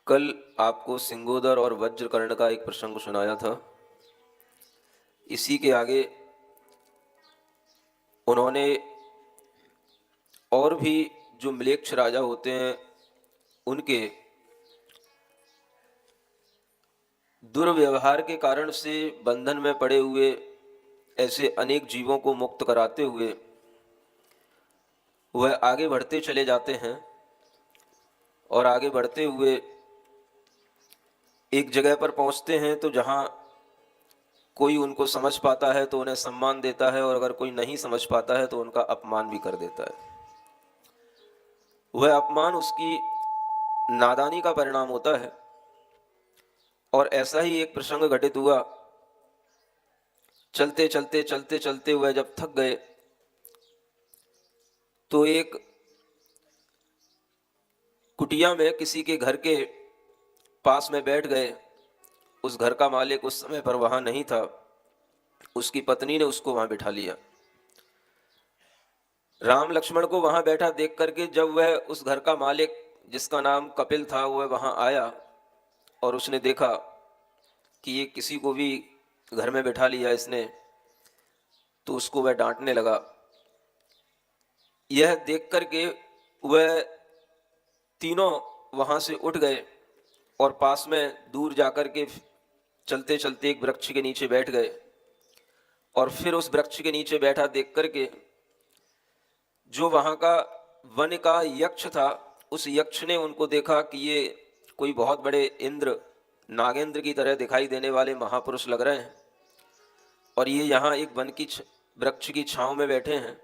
कल आपको सिंगोदर और वज्रकर्ण का एक प्रसंग सुनाया था। इसी के आगे उन्होंने और भी जो म्लेच्छ राजा होते हैं उनके दुर्व्यवहार के कारण से बंधन में पड़े हुए ऐसे अनेक जीवों को मुक्त कराते हुए वह आगे बढ़ते चले जाते हैं और आगे बढ़ते हुए एक जगह पर पहुंचते हैं तो जहां कोई उनको समझ पाता है तो उन्हें सम्मान देता है और अगर कोई नहीं समझ पाता है तो उनका अपमान भी कर देता है। वह अपमान उसकी नादानी का परिणाम होता है। और ऐसा ही एक प्रसंग घटित हुआ। चलते चलते चलते चलते वह जब थक गए तो एक कुटिया में किसी के घर के पास में बैठ गए। उस घर का मालिक उस समय पर वहां नहीं था। उसकी पत्नी ने उसको वहां बिठा लिया। राम लक्ष्मण को वहां बैठा देख करके जब वह उस घर का मालिक जिसका नाम कपिल था वह वहां आया और उसने देखा कि ये किसी को भी घर में बिठा लिया इसने, तो उसको वह डांटने लगा। यह देख करके वह तीनों वहां से उठ गए और पास में दूर जाकर के चलते चलते एक वृक्ष के नीचे बैठ गए। और फिर उस वृक्ष के नीचे बैठा देख करके जो वहां का वन का यक्ष था, उस यक्ष ने उनको देखा कि ये कोई बहुत बड़े इंद्र नागेंद्र की तरह दिखाई देने वाले महापुरुष लग रहे हैं और ये यहाँ एक वन की वृक्ष की छांव में बैठे हैं।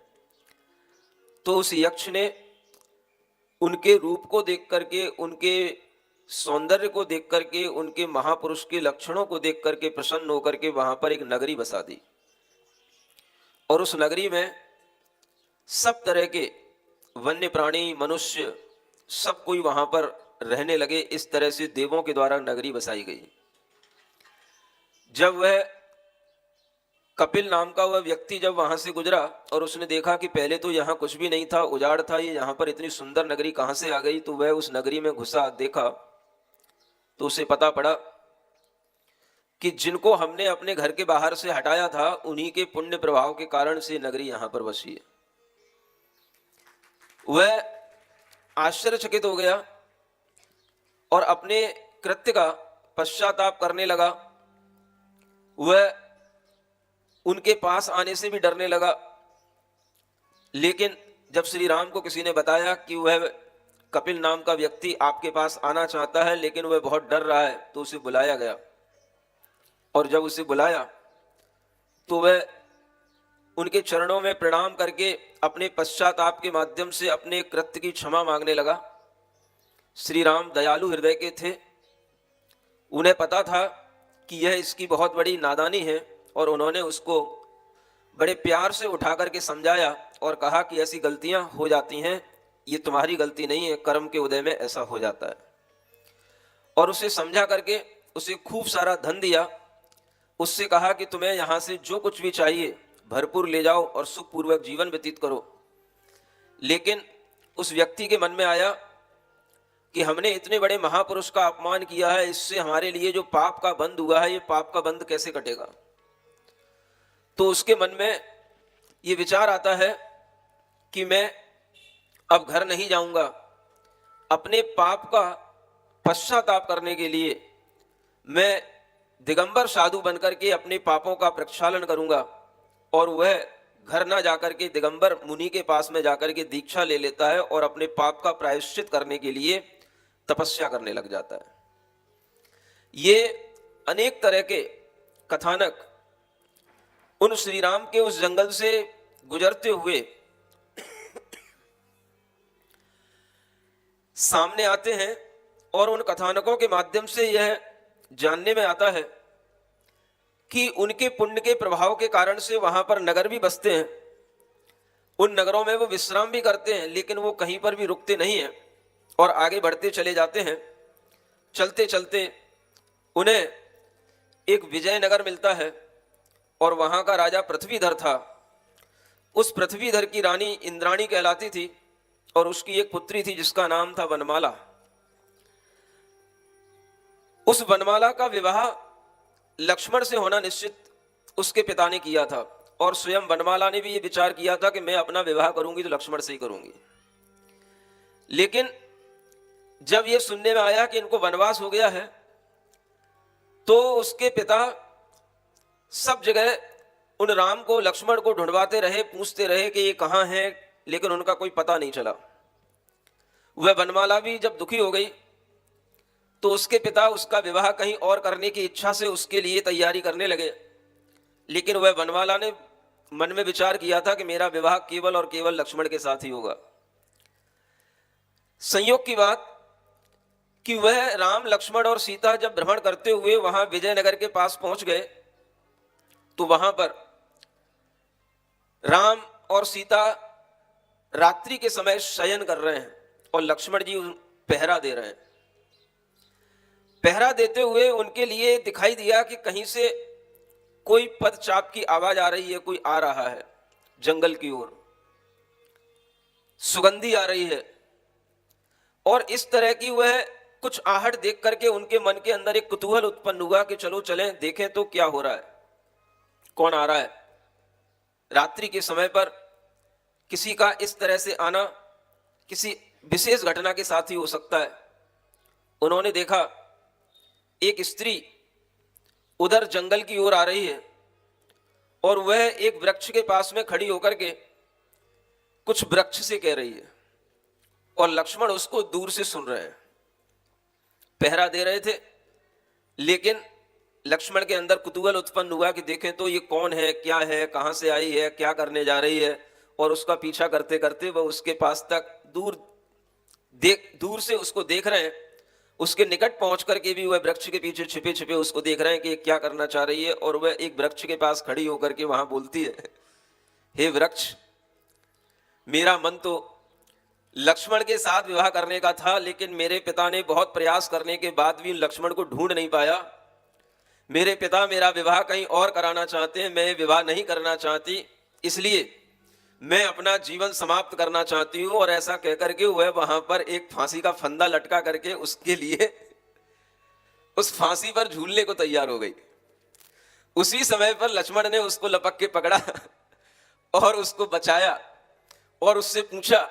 तो उस यक्ष ने उनके रूप को देख करके, उनके सौंदर्य को देख करके, उनके महापुरुष के लक्षणों को देख करके प्रसन्न होकर के वहां पर एक नगरी बसा दी। और उस नगरी में सब तरह के वन्य प्राणी मनुष्य सब कोई वहां पर रहने लगे। इस तरह से देवों के द्वारा नगरी बसाई गई। जब वह कपिल नाम का वह व्यक्ति जब वहां से गुजरा और उसने देखा कि पहले तो यहाँ कुछ भी नहीं था, उजाड़ था, ये यहाँ पर इतनी सुंदर नगरी कहां से आ गई, तो वह उस नगरी में घुसा, देखा तो उसे पता पड़ा कि जिनको हमने अपने घर के बाहर से हटाया था उन्हीं के पुण्य प्रभाव के कारण से नगरी यहां पर बसी है। वह आश्चर्यचकित हो गया और अपने कृत्य का पश्चाताप करने लगा। वह उनके पास आने से भी डरने लगा। लेकिन जब श्री राम को किसी ने बताया कि वह कपिल नाम का व्यक्ति आपके पास आना चाहता है लेकिन वह बहुत डर रहा है, तो उसे बुलाया गया। और जब उसे बुलाया तो वह उनके चरणों में प्रणाम करके अपने पश्चाताप के माध्यम से अपने कृत्य की क्षमा मांगने लगा। श्री राम दयालु हृदय के थे। उन्हें पता था कि यह इसकी बहुत बड़ी नादानी है और उन्होंने उसको बड़े प्यार से उठा करके समझाया और कहा कि ऐसी गलतियां हो जाती हैं, ये तुम्हारी गलती नहीं है, कर्म के उदय में ऐसा हो जाता है। और उसे समझा करके उसे खूब सारा धन दिया। उससे कहा कि तुम्हें यहां से जो कुछ भी चाहिए भरपूर ले जाओ और सुखपूर्वक जीवन व्यतीत करो। लेकिन उस व्यक्ति के मन में आया कि हमने इतने बड़े महापुरुष का अपमान किया है, इससे हमारे लिए जो पाप का बंध हुआ है ये पाप का बंध कैसे कटेगा। तो उसके मन में ये विचार आता है कि मैं अब घर नहीं जाऊंगा, अपने पाप का पश्चाताप करने के लिए मैं दिगंबर साधु बनकर के अपने पापों का प्रक्षालन करूंगा। और वह घर ना जाकर के दिगंबर मुनि के पास में जाकर के दीक्षा ले लेता है और अपने पाप का प्रायश्चित करने के लिए तपस्या करने लग जाता है। ये अनेक तरह के कथानक उन श्री राम के उस जंगल से गुजरते हुए सामने आते हैं और उन कथानकों के माध्यम से यह जानने में आता है कि उनके पुण्य के प्रभाव के कारण से वहां पर नगर भी बसते हैं। उन नगरों में वो विश्राम भी करते हैं लेकिन वो कहीं पर भी रुकते नहीं हैं और आगे बढ़ते चले जाते हैं। चलते चलते उन्हें एक विजयनगर मिलता है और वहां का राजा पृथ्वीधर था। उस पृथ्वीधर की रानी इंद्राणी कहलाती थी और उसकी एक पुत्री थी जिसका नाम था वनमाला। उस वनमाला का विवाह लक्ष्मण से होना निश्चित उसके पिता ने किया था, और स्वयं वनमाला ने भी ये विचार किया था कि मैं अपना विवाह करूंगी तो लक्ष्मण से ही करूंगी। लेकिन जब ये सुनने में आया कि इनको वनवास हो गया है, तो उसके पिता सब जगह उन राम को, लक्ष्मण को ढूंढवाते रहे, पूछते रहे कि ये कहाँ हैं, लेकिन उनका कोई पता नहीं चला। वह वनमाला भी जब दुखी हो गई तो उसके पिता उसका विवाह कहीं और करने की इच्छा से उसके लिए तैयारी करने लगे। लेकिन वह वनमाला ने मन में विचार किया था कि मेरा विवाह केवल और केवल लक्ष्मण के साथ ही होगा। संयोग की बात कि वह राम, लक्ष्मण और सीता जब भ्रमण करते हुए वहां विजयनगर के पास पहुंच गए, तो वहां पर राम और सीता रात्रि के समय शयन कर रहे हैं और लक्ष्मण जी पहरा दे रहे हैं। पहरा देते हुए उनके लिए दिखाई दिया कि कहीं से कोई पदचाप की आवाज आ रही है, कोई आ रहा है जंगल की ओर, सुगंधी आ रही है। और इस तरह की वह कुछ आहट देख करके उनके मन के अंदर एक कुतूहल उत्पन्न हुआ कि चलो चलें, देखें तो क्या हो रहा है, कौन आ रहा है। रात्रि के समय पर किसी का इस तरह से आना किसी विशेष घटना के साथ ही हो सकता है। उन्होंने देखा एक स्त्री उधर जंगल की ओर आ रही है और वह एक वृक्ष के पास में खड़ी होकर के कुछ वृक्ष से कह रही है, और लक्ष्मण उसको दूर से सुन रहे हैं। पहरा दे रहे थे, लेकिन लक्ष्मण के अंदर कुतूहल उत्पन्न हुआ कि देखें तो ये कौन है, क्या है, कहां से आई है, क्या करने जा रही है। और उसका पीछा करते करते वह उसके पास तक दूर से उसको देख रहे हैं। उसके निकट पहुंच करके भी वह वृक्ष के पीछे छिपे छिपे उसको देख रहे हैं कि क्या करना चाह रही है। और वह एक वृक्ष के पास खड़ी होकर के वहां बोलती है, हे वृक्ष, मेरा मन तो लक्ष्मण के साथ विवाह करने का था, लेकिन मेरे पिता ने बहुत प्रयास करने के बाद भी लक्ष्मण को ढूंढ नहीं पाया। मेरे पिता मेरा विवाह कहीं और कराना चाहते हैं, मैं विवाह नहीं करना चाहती, इसलिए मैं अपना जीवन समाप्त करना चाहती हूं। और ऐसा कहकर के वह वहां पर एक फांसी का फंदा लटका करके उसके लिए उस फांसी पर झूलने को तैयार हो गई। उसी समय पर लक्ष्मण ने उसको लपक के पकड़ा और उसको बचाया और उससे पूछा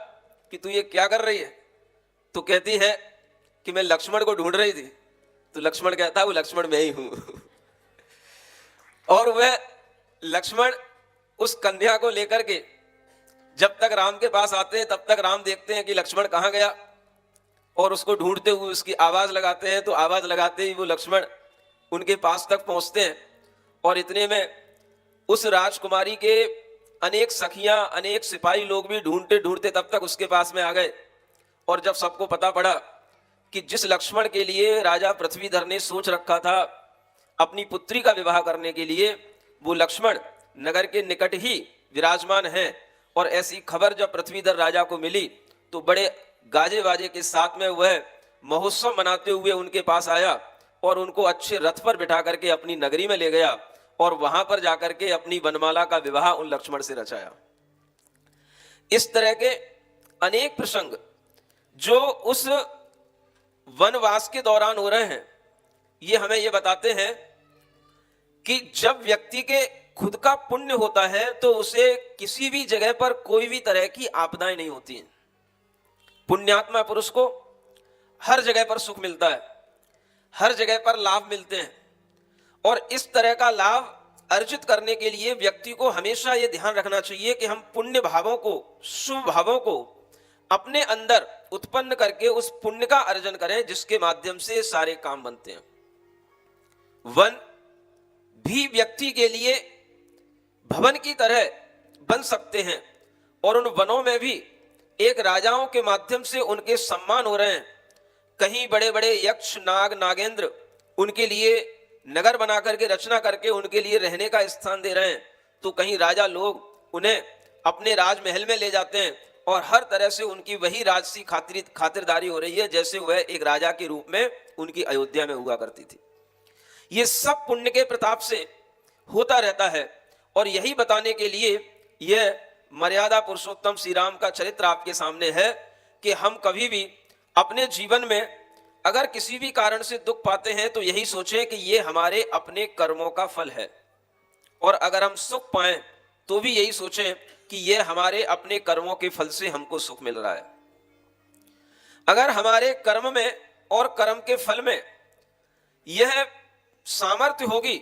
कि तू ये क्या कर रही है। तो कहती है कि मैं लक्ष्मण को ढूंढ रही थी। तो लक्ष्मण कहता है वो लक्ष्मण मैं ही हूं। और वह लक्ष्मण उस कन्या को लेकर के जब तक राम के पास आते हैं तब तक राम देखते हैं कि लक्ष्मण कहां गया, और उसको ढूंढते हुए उसकी आवाज लगाते हैं। तो आवाज लगाते ही वो लक्ष्मण उनके पास तक पहुंचते हैं। और इतने में उस राजकुमारी के अनेक सखियां, अनेक सिपाही लोग भी ढूंढते ढूंढते तब तक उसके पास में आ गए। और जब सबको पता पड़ा कि जिस लक्ष्मण के लिए राजा पृथ्वीधर ने सोच रखा था अपनी पुत्री का विवाह करने के लिए, वो लक्ष्मण नगर के निकट ही विराजमान है, और ऐसी खबर जब पृथ्वीधर राजा को मिली तो बड़े गाजे बाजे के साथ में वह महोत्सव मनाते हुए उनके पास आया और उनको अच्छे रथ पर बिठा करके अपनी नगरी में ले गया और वहां पर जाकर के अपनी वनमाला का विवाह उन लक्ष्मण से रचाया। इस तरह के अनेक प्रसंग जो उस वनवास के दौरान हो रहे हैं, ये हमें ये बताते हैं कि जब व्यक्ति के खुद का पुण्य होता है तो उसे किसी भी जगह पर कोई भी तरह की आपदाएं नहीं होती हैं। पुण्यात्मा पुरुष को हर जगह पर सुख मिलता है, हर जगह पर लाभ मिलते हैं। और इस तरह का लाभ अर्जित करने के लिए व्यक्ति को हमेशा यह ध्यान रखना चाहिए कि हम पुण्य भावों को, शुभ भावों को अपने अंदर उत्पन्न करके उस पुण्य का अर्जन करें, जिसके माध्यम से सारे काम बनते हैं। वन भी व्यक्ति के लिए भवन की तरह बन सकते हैं, और उन वनों में भी एक राजाओं के माध्यम से उनके सम्मान हो रहे हैं। कहीं बड़े बड़े यक्ष, नाग, नागेंद्र उनके लिए नगर बना करके, रचना करके उनके लिए रहने का स्थान दे रहे हैं, तो कहीं राजा लोग उन्हें अपने राजमहल में ले जाते हैं और हर तरह से उनकी वही राजसी खातिरदारी हो रही है जैसे वह एक राजा के रूप में उनकी अयोध्या में हुआ करती थी। ये सब पुण्य के प्रताप से होता रहता है। और यही बताने के लिए यह मर्यादा पुरुषोत्तम श्री राम का चरित्र आपके सामने है कि हम कभी भी अपने जीवन में अगर किसी भी कारण से दुख पाते हैं तो यही सोचें कि ये हमारे अपने कर्मों का फल है, और अगर हम सुख पाएं तो भी यही सोचें कि ये हमारे अपने कर्मों के फल से हमको सुख मिल रहा है। अगर हमारे कर्म में और कर्म के फल में यह सामर्थ्य होगी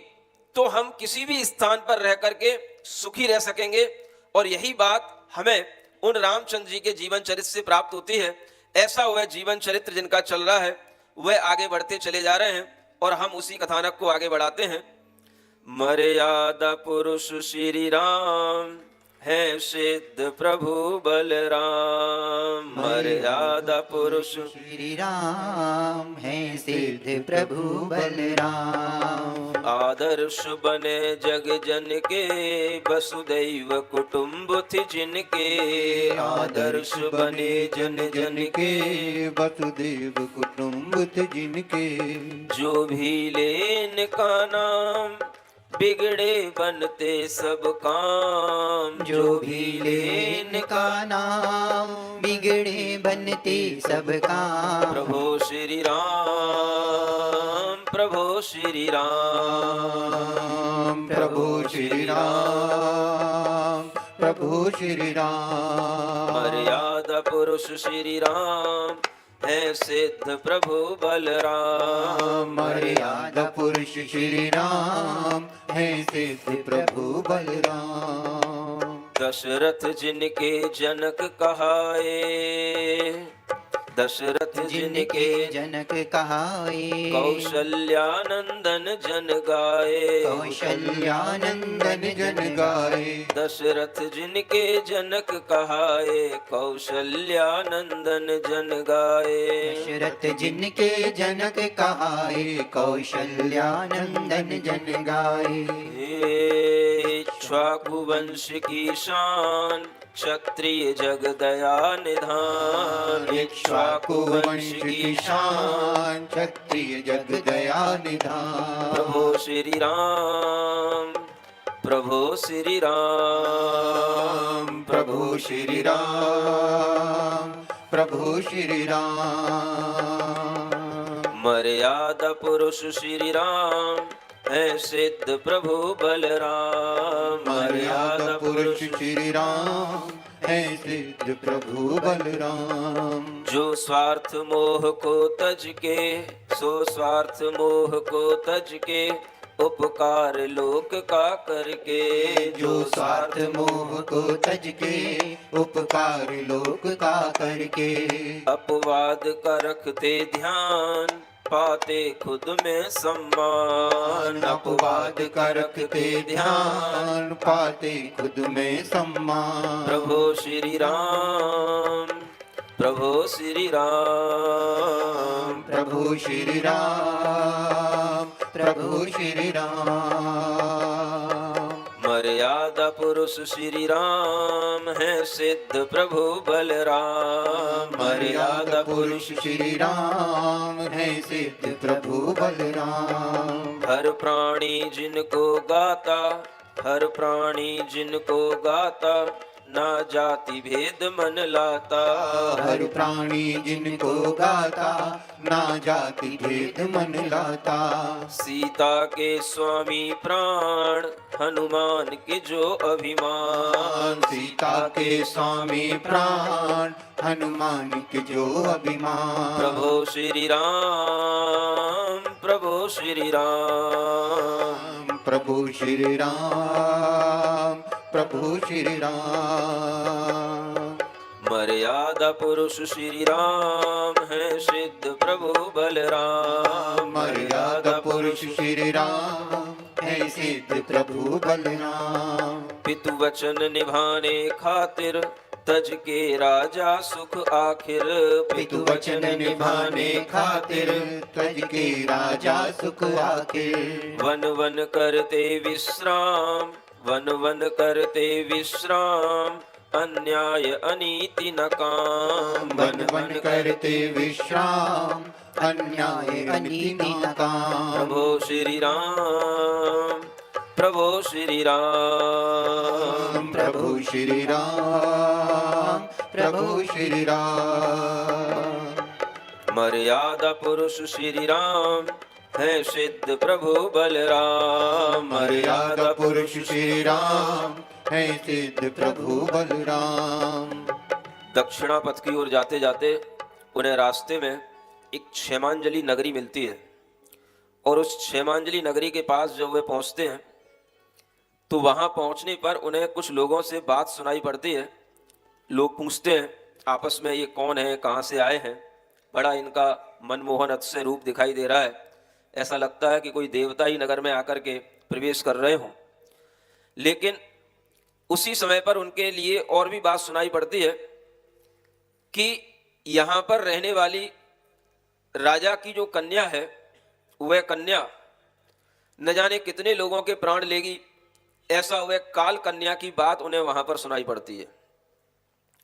तो हम किसी भी स्थान पर रह करके सुखी रह सकेंगे, और यही बात हमें उन रामचंद्र जी के जीवन चरित्र से प्राप्त होती है। ऐसा वह जीवन चरित्र जिनका चल रहा है वह आगे बढ़ते चले जा रहे हैं, और हम उसी कथानक को आगे बढ़ाते हैं। मर्यादा पुरुष श्री राम है सिद्ध प्रभु बलराम। मर्यादा पुरुष श्री राम है सिद्ध प्रभु बलराम। आदर्श बने जग जन के वसुदैव कुटुंब थी जिनके। आदर्श बने जन जन के वसुदेव कुटुंब थे जिनके। जो भी लेन का नाम बिगड़े बनते सब काम। जो भी लेन का नाम बिगड़े बनते सब काम। प्रभो श्री राम प्रभो श्री राम प्रभु श्री राम प्रभु श्री राम। मर्यादा पुरुष श्री राम है सिद्ध प्रभु बलराम। मर्यादा पुरुष श्री राम है सिद्ध प्रभु बलराम। दशरथ जिनके जनक कहाए। दशरथ जिनके जनक कहाए। कौशल्यानंदन जन गाए। कौशल्यानंदन जन गाए। दशरथ जिनके जनक कहाए। कौशल्यानंदन जन गाए। दशरथ जिनके जनक कहाए। कौशल्यानंदन जन गाए। इक्ष्वाकु वंश की शान क्षत्रिय जग दया निधान। इक्ष्वाकु वंश की शान क्षत्रिय जग दया निधान। प्रभो श्री राम प्रभो श्री राम प्रभु श्री राम प्रभु श्री राम। मर्यादा पुरुष श्री राम है सिद्ध प्रभु बलराम। मर्यादा पुरुष श्री राम है सिद्ध प्रभु बलराम। जो स्वार्थ मोह को तज के सो स्वार्थ मोह को तज के उपकार लोक का करके। जो स्वार्थ मोह को तज के उपकार लोक का करके। अपवाद का रखते ध्यान पाते खुद में सम्मान। अपवाद का रखते ध्यान पाते खुद में सम्मान। प्रभो श्री राम प्रभो श्री राम प्रभु श्री राम प्रभु श्री राम। मर्यादा पुरुष श्री राम है सिद्ध प्रभु बलराम। मर्यादा पुरुष श्री राम है सिद्ध प्रभु बलराम। हर प्राणी जिनको गाता हर प्राणी जिनको गाता ना जाति भेद मन लाता। हर प्राणी जिनको गाता ना जाति भेद मन लाता। सीता के स्वामी प्राण हनुमान के जो अभिमान। सीता के स्वामी प्राण हनुमान के जो अभिमान। प्रभो श्री राम प्रभो श्री राम प्रभु श्री राम प्रभु श्री राम। मर्यादा पुरुष श्री राम है सिद्ध प्रभु बलराम। मर्यादा पुरुष श्री राम है सिद्ध प्रभु बलराम। पितु वचन निभाने खातिर तज के राजा सुख आखिर। पितु वचन निभाने खातिर तज के राजा सुख आखिर। वन वन करते विश्राम वन वन करते विश्राम अन्याय अनीति न काम। वन वन करते विश्राम अन्याय अनीति न काम। प्रभो श्री राम प्रभो श्री राम प्रभु श्री राम प्रभु श्री राम। मर्यादा पुरुष श्री राम है सिद्ध प्रभु बलराम। मर्यादा पुरुष श्री राम है सिद्ध प्रभु बलराम। दक्षिणा पथ की ओर जाते जाते उन्हें रास्ते में एक क्षेमांजलि नगरी मिलती है, और उस क्षेमांजलि नगरी के पास जब वे पहुंचते हैं तो वहां पहुंचने पर उन्हें कुछ लोगों से बात सुनाई पड़ती है। लोग पूछते हैं आपस में, ये कौन है, कहाँ से आए हैं, बड़ा इनका मनमोहन अतिशय रूप दिखाई दे रहा है, ऐसा लगता है कि कोई देवता ही नगर में आकर के प्रवेश कर रहे हों। लेकिन उसी समय पर उनके लिए और भी बात सुनाई पड़ती है कि यहाँ पर रहने वाली राजा की जो कन्या है, वह कन्या न जाने कितने लोगों के प्राण लेगी, ऐसा वह काल कन्या की बात उन्हें वहां पर सुनाई पड़ती है।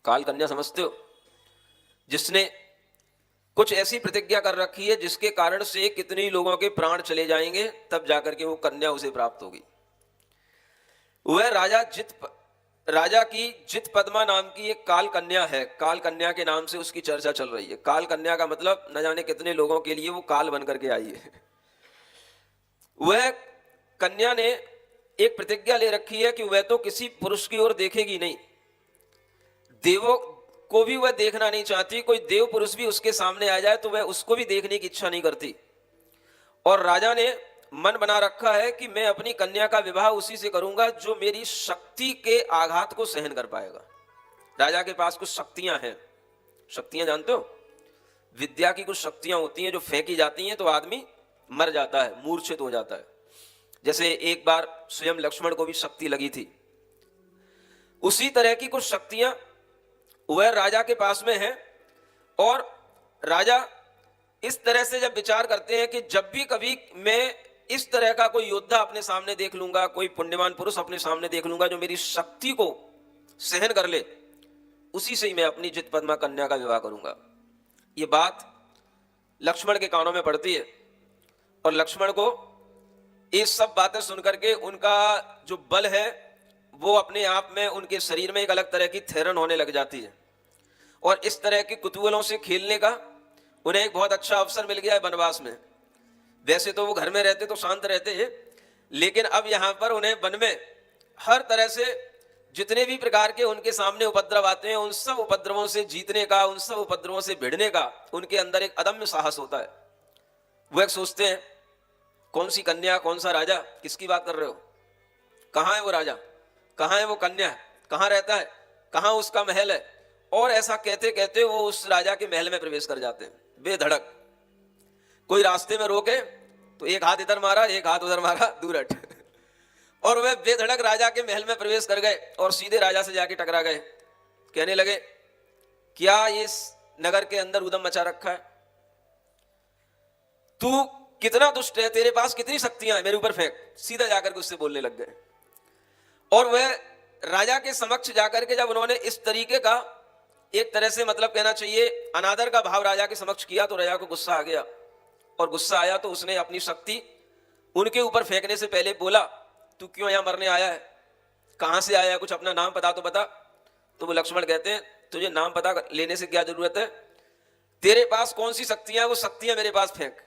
काल कन्या समझते हो, जिसने कुछ ऐसी प्रतिज्ञा कर रखी है जिसके कारण से कितने लोगों के प्राण चले जाएंगे, तब जाकर के वो कन्या उसे प्राप्त होगी। वह राजा की जित पद्मा नाम की एक काल कन्या है। काल कन्या के नाम से उसकी चर्चा चल रही है। काल कन्या का मतलब न जाने कितने लोगों के लिए वो काल बन करके आई है। वह कन्या ने एक प्रतिज्ञा ले रखी है कि वह तो किसी पुरुष की ओर देखेगी नहीं, देवों को भी वह देखना नहीं चाहती। कोई देव पुरुष भी उसके सामने आ जाए तो वह उसको भी देखने की इच्छा नहीं करती। और राजा ने मन बना रखा है कि मैं अपनी कन्या का विवाह उसी से करूंगा जो मेरी शक्ति के आघात को सहन कर पाएगा। राजा के पास कुछ शक्तियां हैं। शक्तियां जानते हो, विद्या की कुछ शक्तियां होती हैं जो फेंकी जाती हैं तो आदमी मर जाता है, मूर्छित हो जाता है। जैसे एक बार स्वयं लक्ष्मण को भी शक्ति लगी थी, उसी तरह की कुछ शक्तियां वह राजा के पास में है। और राजा इस तरह से जब विचार करते हैं कि जब भी कभी मैं इस तरह का कोई योद्धा अपने सामने देख लूंगा, कोई पुण्यवान पुरुष अपने सामने देख लूंगा जो मेरी शक्ति को सहन कर ले, उसी से ही मैं अपनी जित पद्मा कन्या का विवाह करूंगा। ये बात लक्ष्मण के कानों में पड़ती है, और लक्ष्मण को ये सब बातें सुनकर के उनका जो बल है वो अपने आप में उनके शरीर में एक अलग तरह की थेरन होने लग जाती है। और इस तरह के कुतूहलों से खेलने का उन्हें एक बहुत अच्छा अवसर मिल गया है वनवास में। वैसे तो वो घर में रहते तो शांत रहते हैं, लेकिन अब यहाँ पर उन्हें वन में हर तरह से जितने भी प्रकार के उनके सामने उपद्रव आते हैं, उन सब उपद्रवों से जीतने का, उन सब उपद्रवों से भिड़ने का उनके अंदर एक अदम्य साहस होता है। वो एक सोचते हैं कौन सी कन्या, कौन सा राजा, किसकी बात कर रहे हो, कहाँ है वो राजा, कहाँ है वो कन्या, कहाँ रहता है, कहाँ उसका महल है। और ऐसा कहते कहते वो उस राजा के महल में प्रवेश कर जाते हैं बेधड़क। कोई रास्ते में रोके तो एक हाथ इधर मारा, एक हाथ उधर मारा, दूर हट। और वह बेधड़क राजा के महल में प्रवेश कर गए और सीधे राजा से जाके टकरा गए। कहने लगे क्या इस नगर के अंदर उदम मचा रखा है, तू कितना दुष्ट है, तेरे पास कितनी शक्तियां हैं, मेरे ऊपर फेंक। सीधा जाकर के उससे बोलने लग गए। और वह राजा के समक्ष जाकर के जब उन्होंने इस तरीके का एक तरह से मतलब कहना चाहिए अनादर का भाव राजा के समक्ष किया, तो राजा को गुस्सा आ गया। और गुस्सा आया तो उसने अपनी शक्ति उनके ऊपर फेंकने से पहले बोला, तू क्यों यहां मरने आया है, कहां से आया है, कुछ अपना नाम पता तो बता। तो वो लक्ष्मण कहते हैं तुझे नाम पता लेने से क्या जरूरत है, तेरे पास कौन सी शक्तियां, वो शक्तियां मेरे पास फेंक।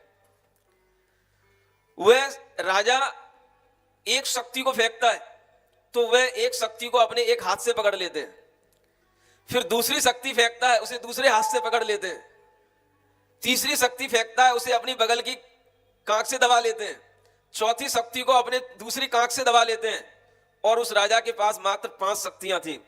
वह राजा एक शक्ति को फेंकता है तो वह एक शक्ति को अपने एक हाथ से पकड़ लेते हैं, फिर दूसरी शक्ति फेंकता है उसे दूसरे हाथ से पकड़ लेते हैं, तीसरी शक्ति फेंकता है उसे अपनी बगल की कांख से दबा लेते हैं, चौथी शक्ति को अपने दूसरी कांख से दबा लेते हैं। और उस राजा के पास मात्र 5 शक्तियां थी।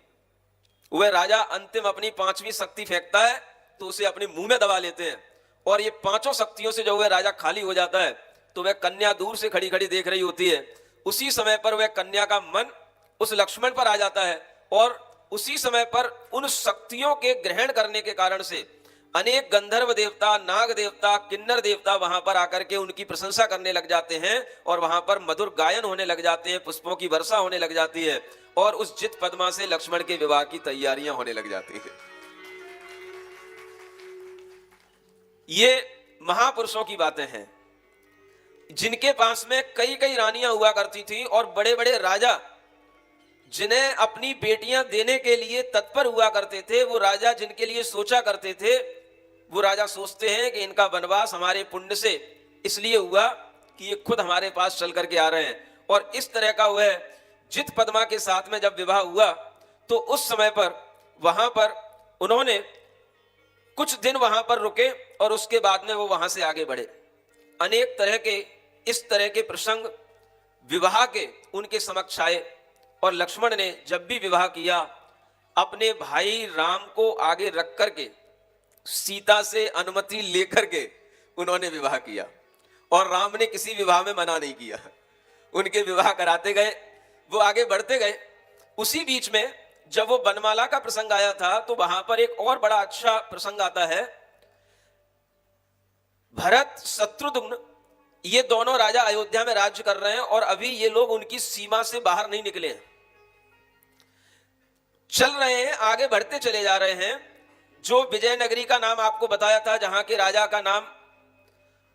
वह राजा अंतिम अपनी 5वीं शक्ति फेंकता है तो उसे अपने मुंह में दबा लेते हैं। और ये 5 शक्तियों से जब वह राजा खाली हो जाता है तो वह कन्या दूर से खड़ी खड़ी देख रही होती है। उसी समय पर वह कन्या का मन उस लक्ष्मण पर आ जाता है, और उसी समय पर उन शक्तियों के ग्रहण करने के कारण से अनेक गंधर्व देवता, नाग देवता, किन्नर देवता वहां पर आकर के उनकी प्रशंसा करने लग जाते हैं, और वहां पर मधुर गायन होने लग जाते हैं, पुष्पों की वर्षा होने लग जाती है, और उस जित पद्मा से लक्ष्मण के विवाह की तैयारियां होने लग जाती है। ये महापुरुषों की बातें हैं जिनके पास में कई कई रानियां हुआ करती थी, और बड़े बड़े राजा जिन्हें अपनी बेटियां देने के लिए तत्पर हुआ करते थे, वो राजा जिनके लिए सोचा करते थे वो राजा सोचते हैं कि इनका वनवास हमारे पुण्य से इसलिए हुआ कि ये खुद हमारे पास चल करके आ रहे हैं। और इस तरह का वह जित पद्मा के साथ में जब विवाह हुआ तो उस समय पर वहां पर उन्होंने कुछ दिन वहां पर रुके और उसके बाद में वो वहां से आगे बढ़े। अनेक तरह के इस तरह के प्रसंग विवाह के उनके समक्ष आए और लक्ष्मण ने जब भी विवाह किया अपने भाई राम को आगे रख करके सीता से अनुमति लेकर के उन्होंने विवाह किया और राम ने किसी विवाह में मना नहीं किया। उनके विवाह कराते गए, वो आगे बढ़ते गए। उसी बीच में जब वो वनमाला का प्रसंग आया था तो वहां पर एक और बड़ा अच्छा प्रसंग आता है। भरत शत्रुघ्न ये दोनों राजा अयोध्या में राज्य कर रहे हैं और अभी ये लोग उनकी सीमा से बाहर नहीं निकले हैं, चल रहे हैं, आगे बढ़ते चले जा रहे हैं। जो विजयनगरी का नाम आपको बताया था, जहां के राजा का नाम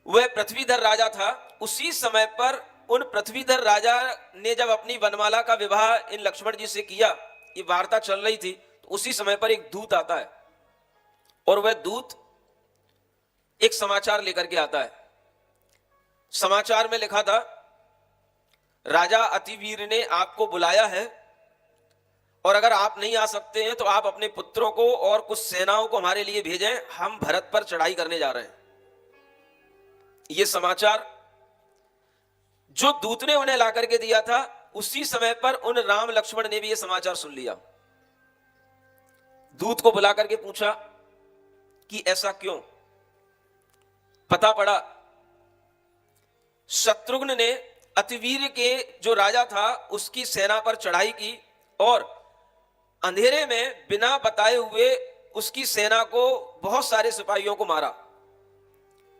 वह पृथ्वीधर राजा था, उसी समय पर उन पृथ्वीधर राजा ने जब अपनी वनमाला का विवाह इन लक्ष्मण जी से किया, ये वार्ता चल रही थी, तो उसी समय पर एक दूत आता है और वह दूत एक समाचार लेकर के आता है। समाचार में लिखा था, राजा अतिवीर ने आपको बुलाया है और अगर आप नहीं आ सकते हैं तो आप अपने पुत्रों को और कुछ सेनाओं को हमारे लिए भेजें, हम भरत पर चढ़ाई करने जा रहे हैं। यह समाचार जो दूत ने उन्हें ला करके दिया था, उसी समय पर उन राम लक्ष्मण ने भी यह समाचार सुन लिया। दूत को बुला करके पूछा कि ऐसा क्यों। पता पड़ा शत्रुघ्न ने अतिवीर के जो राजा था उसकी सेना पर चढ़ाई की और अंधेरे में बिना बताए हुए उसकी सेना को बहुत सारे सिपाहियों को मारा।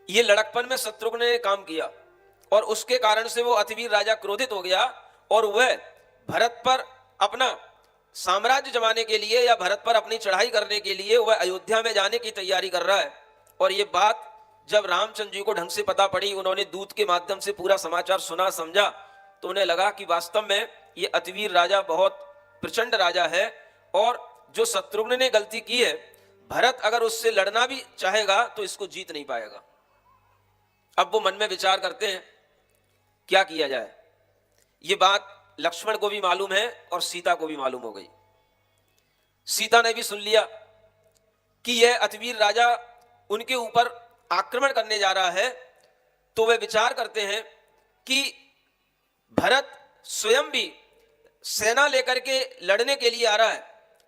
ये लड़कपन में शत्रुघ्न ने काम किया और उसके कारण से वो अतिवीर राजा क्रोधित हो गया और वह भरत पर अपना साम्राज्य जमाने के लिए या भरत पर अपनी चढ़ाई करने के लिए वह अयोध्या में जाने की तैयारी कर रहा है। और ये बात जब रामचंद्र जी को ढंग से पता पड़ी, उन्होंने दूत के माध्यम से पूरा समाचार सुना समझा, तो उन्हें लगा कि वास्तव में ये अतिवीर राजा बहुत प्रचंड राजा है और जो शत्रुघ्न ने गलती की है, भरत अगर उससे लड़ना भी चाहेगा तो इसको जीत नहीं पाएगा। अब वो मन में विचार करते हैं क्या किया जाए। ये बात लक्ष्मण को भी मालूम है और सीता को भी मालूम हो गई। सीता ने भी सुन लिया कि यह अतिवीर राजा उनके ऊपर आक्रमण करने जा रहा है, तो वे विचार करते हैं कि भरत स्वयं भी सेना लेकर के लड़ने के लिए आ रहा है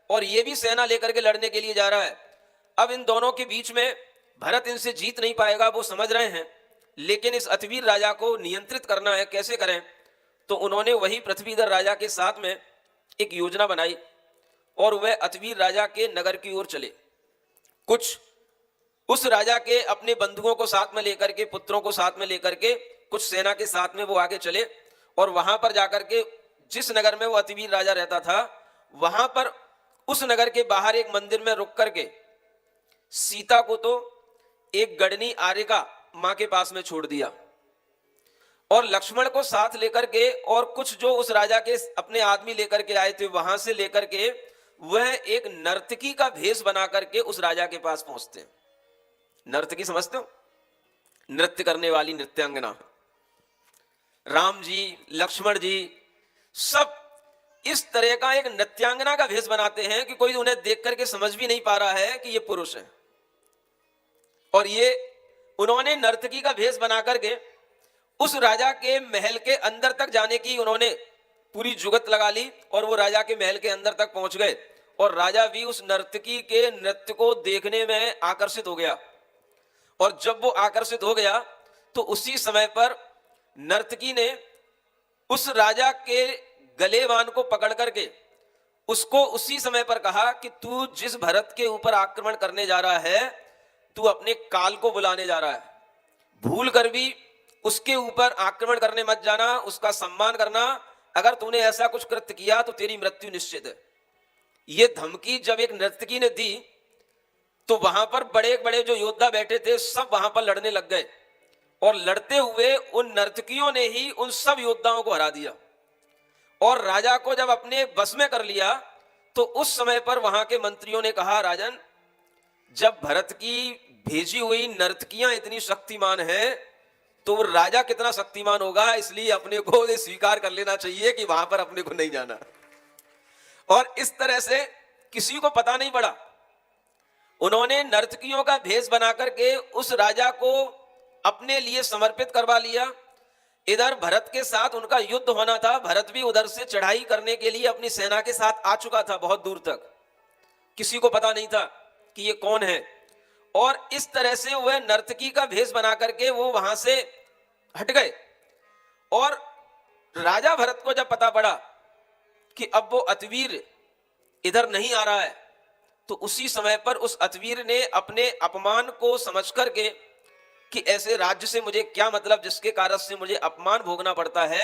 और ये भी सेना लेकर के लड़ने के लिए जा रहा है। अब इन दोनों के बीच में भरत इनसे जीत नहीं पाएगा, वो समझ रहे हैं, लेकिन इस अतिवीर राजा को नियंत्रित करना है, कैसे करें। तो उन्होंने वही पृथ्वीधर राजा के साथ में एक योजना बनाई और वह अतिवीर राजा के नगर की ओर चले। कुछ उस राजा के अपने बंधुओं को साथ में लेकर के, पुत्रों को साथ में लेकर के, कुछ सेना के साथ में वो आगे चले और वहां पर जाकर के जिस नगर में वो अतिवीर राजा रहता था, वहां पर उस नगर के बाहर एक मंदिर में रुक करके सीता को तो एक गढ़नी आर्यका मां के पास में छोड़ दिया और लक्ष्मण को साथ लेकर के और कुछ जो उस राजा के अपने आदमी लेकर के आए थे, वहां से लेकर के वह एक नर्तकी का भेष बना करके उस राजा के पास पहुंचते हैं। नर्तकी समझते हो? नृत्य करने वाली नृत्यांगना। राम जी, लक्ष्मण जी सब इस तरह का एक नृत्यांगना का भेष बनाते हैं कि कोई उन्हें देख करके समझ भी नहीं पा रहा है कि ये पुरुष है। और ये उन्होंने नर्तकी का भेष बना करके उस राजा के महल के अंदर तक जाने की उन्होंने पूरी जुगत लगा ली और वो राजा के महल के अंदर तक पहुंच गए और राजा भी उस नर्तकी के नृत्य को देखने में आकर्षित हो गया। और जब वो आकर्षित हो गया तो उसी समय पर नर्तकी ने उस राजा के गलेवान को पकड़ करके उसको उसी समय पर कहा कि तू जिस भरत के ऊपर आक्रमण करने जा रहा है, तू अपने काल को बुलाने जा रहा है, भूल कर भी उसके ऊपर आक्रमण करने मत जाना, उसका सम्मान करना। अगर तूने ऐसा कुछ कृत्य किया तो तेरी मृत्यु निश्चित है। ये धमकी जब एक नर्तकी ने दी तो वहां पर बड़े बड़े जो योद्धा बैठे थे सब वहां पर लड़ने लग गए और लड़ते हुए उन नर्तकियों ने ही उन सब योद्धाओं को हरा दिया और राजा को जब अपने बस में कर लिया तो उस समय पर वहां के मंत्रियों ने कहा, राजन, जब भरत की भेजी हुई नर्तकियां इतनी शक्तिमान हैं, तो वो राजा कितना शक्तिमान होगा। इसलिए अपने को ये स्वीकार कर लेना चाहिए कि वहां पर अपने को नहीं जाना। और इस तरह से किसी को पता नहीं पड़ा, उन्होंने नर्तकियों का भेष बना करके उस राजा को अपने लिए समर्पित करवा लिया। इधर भरत के साथ उनका युद्ध होना था, भरत भी उधर से चढ़ाई करने के लिए अपनी सेना के साथ आ चुका था बहुत दूर तक। किसी को पता नहीं था कि ये कौन है। और इस तरह से वह नर्तकी का भेष बना करके वो वहां से हट गए। और राजा भरत को जब पता पड़ा कि अब वो अतवीर इधर नहीं आ रहा है, तो उसी समय पर उस अतवीर ने अपने अपमान को समझ करके कि ऐसे राज्य से मुझे क्या मतलब जिसके कारण से मुझे अपमान भोगना पड़ता है,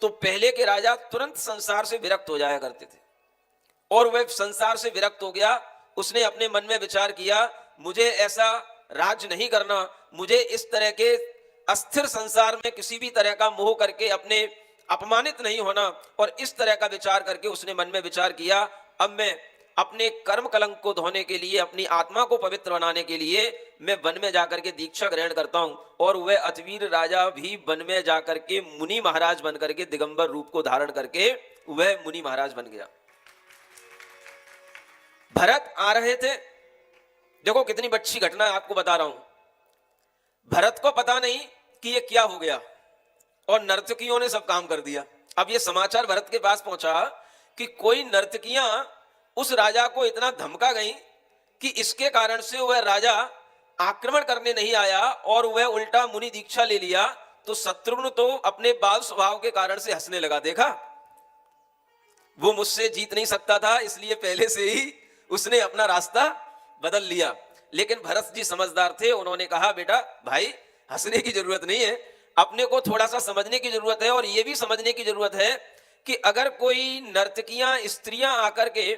तो पहले के राजा तुरंत संसार से विरक्त हो जाया करते थे। और वह संसार से विरक्त हो गया। उसने अपने मन में विचार किया, मुझे ऐसा राज नहीं करना, मुझे इस तरह के अस्थिर संसार में किसी भी तरह का मोह करके अपने अपमानित नहीं होना। और इस तरह का विचार करके उसने मन में विचार किया, अब मैं अपने कर्म कलंक को धोने के लिए, अपनी आत्मा को पवित्र बनाने के लिए मैं वन में जाकर के दीक्षा ग्रहण करता हूं। और वह अतवीर राजा भी वन में जाकर के मुनि महाराज बन करके, दिगंबर रूप को धारण करके वह मुनि महाराज बन गया। भरत आ रहे थे, देखो कितनी अच्छी घटना आपको बता रहा हूं। भरत को पता नहीं कि ये क्या हो गया, और नर्तकियों ने सब काम कर दिया। अब ये समाचार भरत के पास पहुंचा कि कोई नर्तकियां उस राजा को इतना धमका गई कि इसके कारण से वह राजा आक्रमण करने नहीं आया और वह उल्टा मुनि दीक्षा ले लिया। तो शत्रुघ्न तो अपने बाल स्वभाव के कारण से हंसने लगा, देखा वो मुझसे जीत नहीं सकता था, इसलिए पहले से ही उसने अपना रास्ता बदल लिया। लेकिन भरत जी समझदार थे, उन्होंने कहा बेटा भाई हंसने की जरूरत नहीं है, अपने को थोड़ा सा समझने की जरूरत है। और यह भी समझने की जरूरत है कि अगर कोई नर्तकियां स्त्रियां आकर के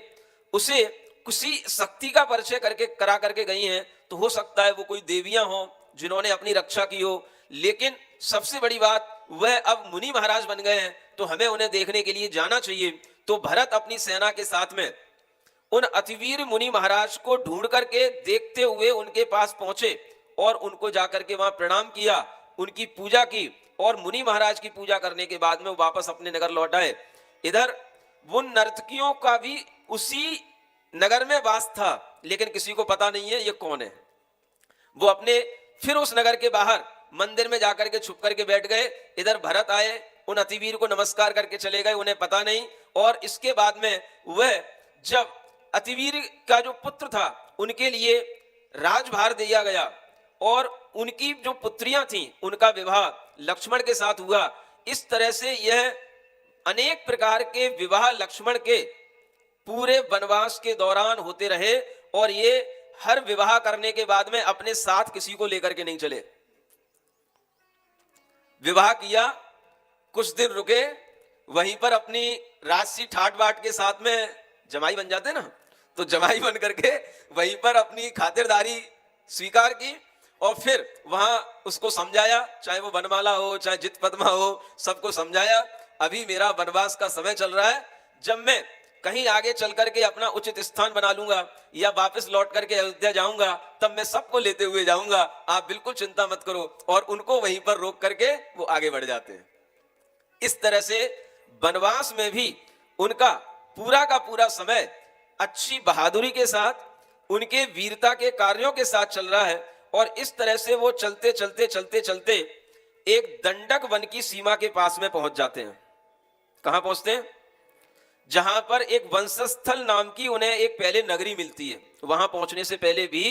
उसे किसी शक्ति का परिचय करके करा करके गई हैं, तो हो सकता है वो कोई देवियां हो जिन्होंने अपनी रक्षा की हो। लेकिन सबसे बड़ी बात वह अब मुनि महाराज बन गए हैं, तो हमें उन्हें देखने के लिए जाना चाहिए। तो भरत अपनी सेना के साथ में उन अतिवीर मुनि महाराज को ढूंढ करके देखते हुए उनके पास पहुंचे और उनको जाकर के वहां प्रणाम किया, उनकी पूजा की। और मुनि महाराज की पूजा करने के बाद में वो वापस अपने नगर लौट आए। इधर वो नर्तकियों का भी उसी नगर में वास था, लेकिन किसी को पता नहीं है ये कौन है। वो अपने फिर उस नगर के बाहर मंदिर में जाकर के छुप करके बैठ गए। इधर भरत आए, उन अतिवीर को नमस्कार करके चले गए, उन्हें पता नहीं। और इसके बाद में वह जब अतिवीर का जो पुत्र था उनके लिए राजभार दिया गया और उनकी जो पुत्रियां थीं उनका विवाह लक्ष्मण के साथ हुआ। इस तरह से यह अनेक प्रकार के विवाह लक्ष्मण के पूरे वनवास के दौरान होते रहे। और ये हर विवाह करने के बाद में अपने साथ किसी को लेकर के नहीं चले, विवाह किया, कुछ दिन रुके, वहीं पर अपनी राशि ठाट बाट के साथ में जमाई बन जाते ना, तो जमाई बन करके वहीं पर अपनी खातिरदारी स्वीकार की। और फिर वहां उसको समझाया, चाहे वो वनमाला हो चाहे जित पद्मा हो, सबको समझाया अभी मेरा वनवास का समय चल रहा है, जब मैं कहीं आगे चल करके अपना उचित स्थान बना लूंगा या वापस लौट करके अयोध्या जाऊंगा, तब मैं सबको लेते हुए जाऊंगा, आप बिल्कुल चिंता मत करो। और उनको वहीं पर रोक करके वो आगे बढ़ जाते हैं। इस तरह से वनवास में भी उनका पूरा का पूरा समय अच्छी बहादुरी के साथ, उनके वीरता के कार्यों के साथ चल रहा है। और इस तरह से वो चलते चलते चलते चलते एक दंडक वन की सीमा के पास में पहुंच जाते हैं। कहां पहुंचते हैं? जहां पर एक वंशस्थल नाम की उन्हें एक पहले नगरी मिलती है। वहां पहुंचने से पहले भी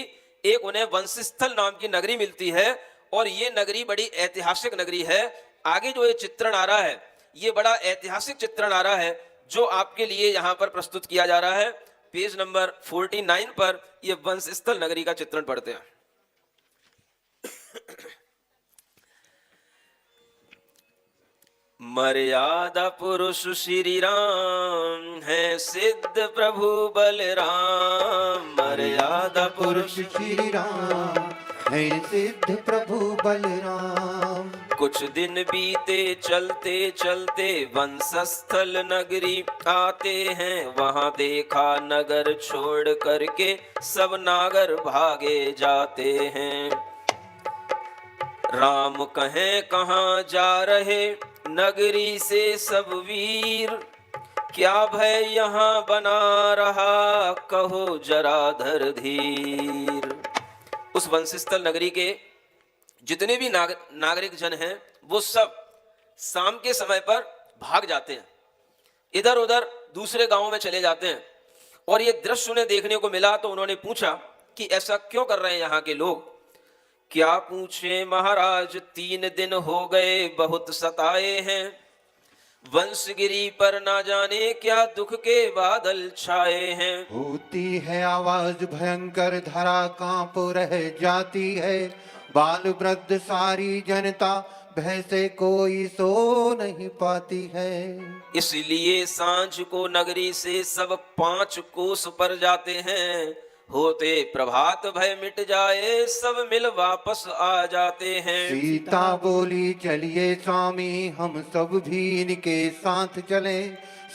एक उन्हें वंशस्थल नाम की नगरी मिलती है, और ये नगरी बड़ी ऐतिहासिक नगरी है। आगे जो ये चित्रण आ रहा है, ये बड़ा ऐतिहासिक चित्रण आ रहा है जो आपके लिए यहां पर प्रस्तुत किया जा रहा है। पेज नंबर 49 पर ये वंशस्थल नगरी का चित्रण पढ़ते हैं। मर्यादा पुरुष श्री राम है, सिद्ध प्रभु बलराम। मर्यादा पुरुष श्री राम है, सिद्ध प्रभु बलराम। कुछ दिन बीते चलते चलते वंशस्थल नगरी आते हैं, वहां देखा नगर छोड़ करके सब नागर भागे जाते हैं। राम कहें कहाँ जा रहे नगरी से सब वीर, क्या भय यहाँ बना रहा कहो जरा धर धीर। उस वंशस्थल नगरी के जितने भी नागरिक जन हैं वो सब शाम के समय पर भाग जाते हैं, इधर उधर दूसरे गांवों में चले जाते हैं। और ये दृश्य उन्हें देखने को मिला तो उन्होंने पूछा कि ऐसा क्यों कर रहे हैं यहाँ के लोग। क्या पूछे महाराज, 3 दिन हो गए बहुत सताए हैं, वंशगिरी पर ना जाने क्या दुख के बादल छाए हैं। होती है आवाज भयंकर, धरा कांप रह जाती है, बाल वृद्ध सारी जनता भय से कोई सो नहीं पाती है। इसलिए सांझ को नगरी से सब 5 कोस पर जाते हैं, होते प्रभात भय मिट जाए सब मिल वापस आ जाते हैं। सीता बोली चलिए स्वामी हम सब भी इनके साथ चले,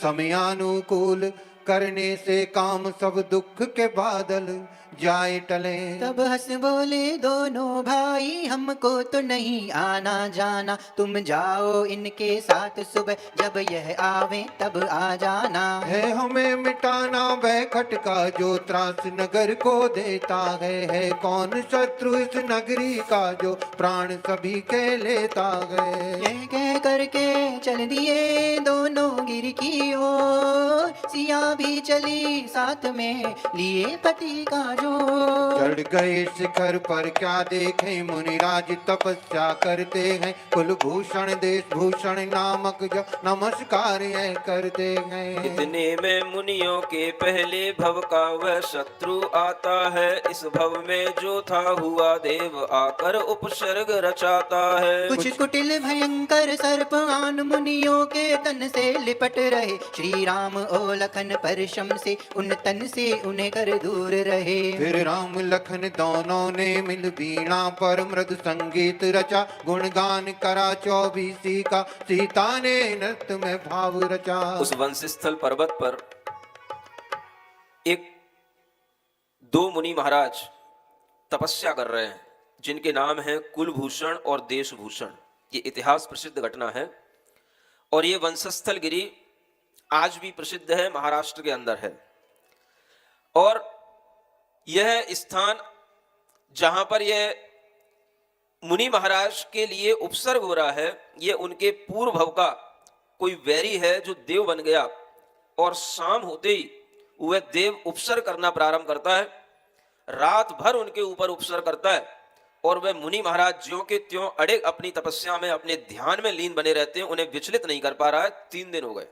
समयानुकूल करने से काम सब दुख के बादल जाए टले। तब हंस बोले दोनों भाई हमको तो नहीं आना जाना, तुम जाओ इनके साथ सुबह जब यह आवे तब आ जाना। है हमें मिटाना बैखट का जो त्रास नगर को देता है कौन शत्रु इस नगरी का जो प्राण सभी के लेता है। यह कह करके चल दिए दोनों गिर की ओर, सिया भी चली साथ में लिए पति का जोर। चढ़ गए शिखर पर क्या देखें मुनिराज तपस्या करते हैं, कुलभूषण देश भूषण नामक जो नमस्कार यह करते हैं। इतने में मुनियों के पहले भव का वह शत्रु आता है, इस भव में जो था हुआ देव आकर उपसर्ग रचाता है। कुछ कुटिल भयंकर सर्प आन मुनियों के तन से लिपट रहे, श्री राम ओ लखन परशम से उन तन से उन्हें कर दूर रहे। फिर राम लखन दोनों ने मिल वीणा पर मृद संगीत रचा, गुणगान करा 24 का सीता ने नृत्य में भाव रचा। उस वंशस्थल पर्वत पर एक 2 मुनि महाराज तपस्या कर रहे हैं जिनके नाम है कुलभूषण और देशभूषण। ये इतिहास प्रसिद्ध घटना है और ये वंशस्थल गिरी आज भी प्रसिद्ध है, महाराष्ट्र के अंदर है। और यह स्थान जहां पर यह मुनि महाराज के लिए उपसर्ग हो रहा है, यह उनके पूर्व भव का कोई वैरी है जो देव बन गया और शाम होते ही वह देव उपसर्ग करना प्रारंभ करता है, रात भर उनके ऊपर उपसर्ग करता है और वह मुनि महाराज ज्यों के त्यों अड़े अपनी तपस्या में अपने ध्यान में लीन बने रहते हैं, उन्हें विचलित नहीं कर पा रहा है। 3 दिन हो गए,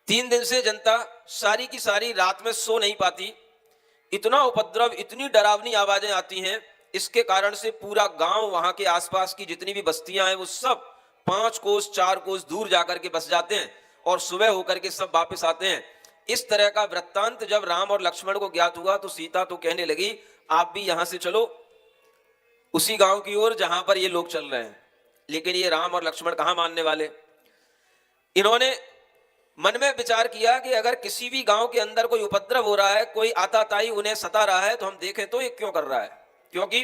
3 दिन से जनता सारी की सारी रात में सो नहीं पाती, इतना उपद्रव इतनी डरावनी आवाजें आती हैं, इसके कारण से पूरा गांव वहां के आसपास की जितनी भी बस्तियां हैं वो सब 5 कोस 4 कोस दूर जाकर के बस जाते हैं और सुबह होकर के सब वापस आते हैं। इस तरह का वृत्तांत जब राम और लक्ष्मण को ज्ञात हुआ तो सीता तो कहने लगी आप भी यहां से चलो उसी गांव की ओर जहां पर ये लोग चल रहे हैं। लेकिन ये राम और लक्ष्मण कहां मानने वाले। इन्होंने मन में विचार किया कि अगर किसी भी गांव के अंदर कोई उपद्रव हो रहा है, कोई आताताई उन्हें सता रहा है, तो हम देखें तो ये क्यों कर रहा है, क्योंकि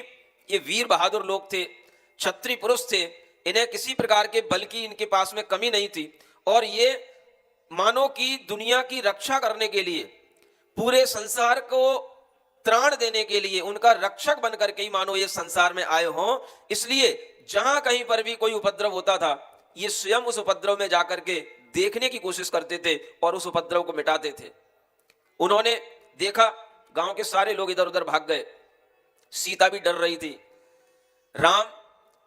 ये वीर बहादुर लोग थे, क्षत्रिय पुरुष थे, इन्हें किसी प्रकार के बल की इनके पास में कमी नहीं थी और ये मानव की दुनिया की रक्षा करने के लिए, पूरे संसार को त्राण देने के लिए उनका रक्षक बनकर के ही मानो ये संसार में आए हों। इसलिए जहां कहीं पर भी कोई उपद्रव होता था ये स्वयं उस उपद्रव में जाकर के देखने की कोशिश करते थे और उस उपद्रव को मिटाते थे। उन्होंने देखा गांव के सारे लोग इधर उधर भाग गए, सीता भी डर रही थी। राम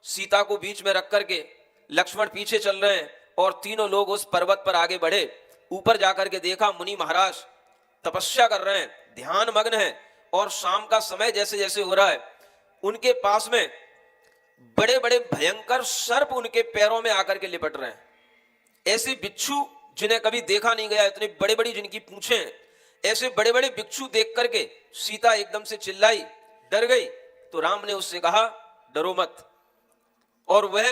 सीता को बीच में रख करके लक्ष्मण पीछे चल रहे हैं और तीनों लोग उस पर्वत पर आगे बढ़े। ऊपर जाकर के देखा मुनि महाराज तपस्या कर रहे हैं, ध्यान मग्न है और शाम का समय जैसे जैसे हो रहा है उनके पास में बड़े बड़े भयंकर सर्प उनके पैरों में आकर के लिपट रहे हैं। ऐसे बिच्छू जिन्हें कभी देखा नहीं गया, इतनी बड़ी बड़ी जिनकी पूंछें हैं, ऐसे बड़े बड़े बिच्छू देख करके सीता एकदम से चिल्लाई, डर गई। तो राम ने उससे कहा डरो मत और वह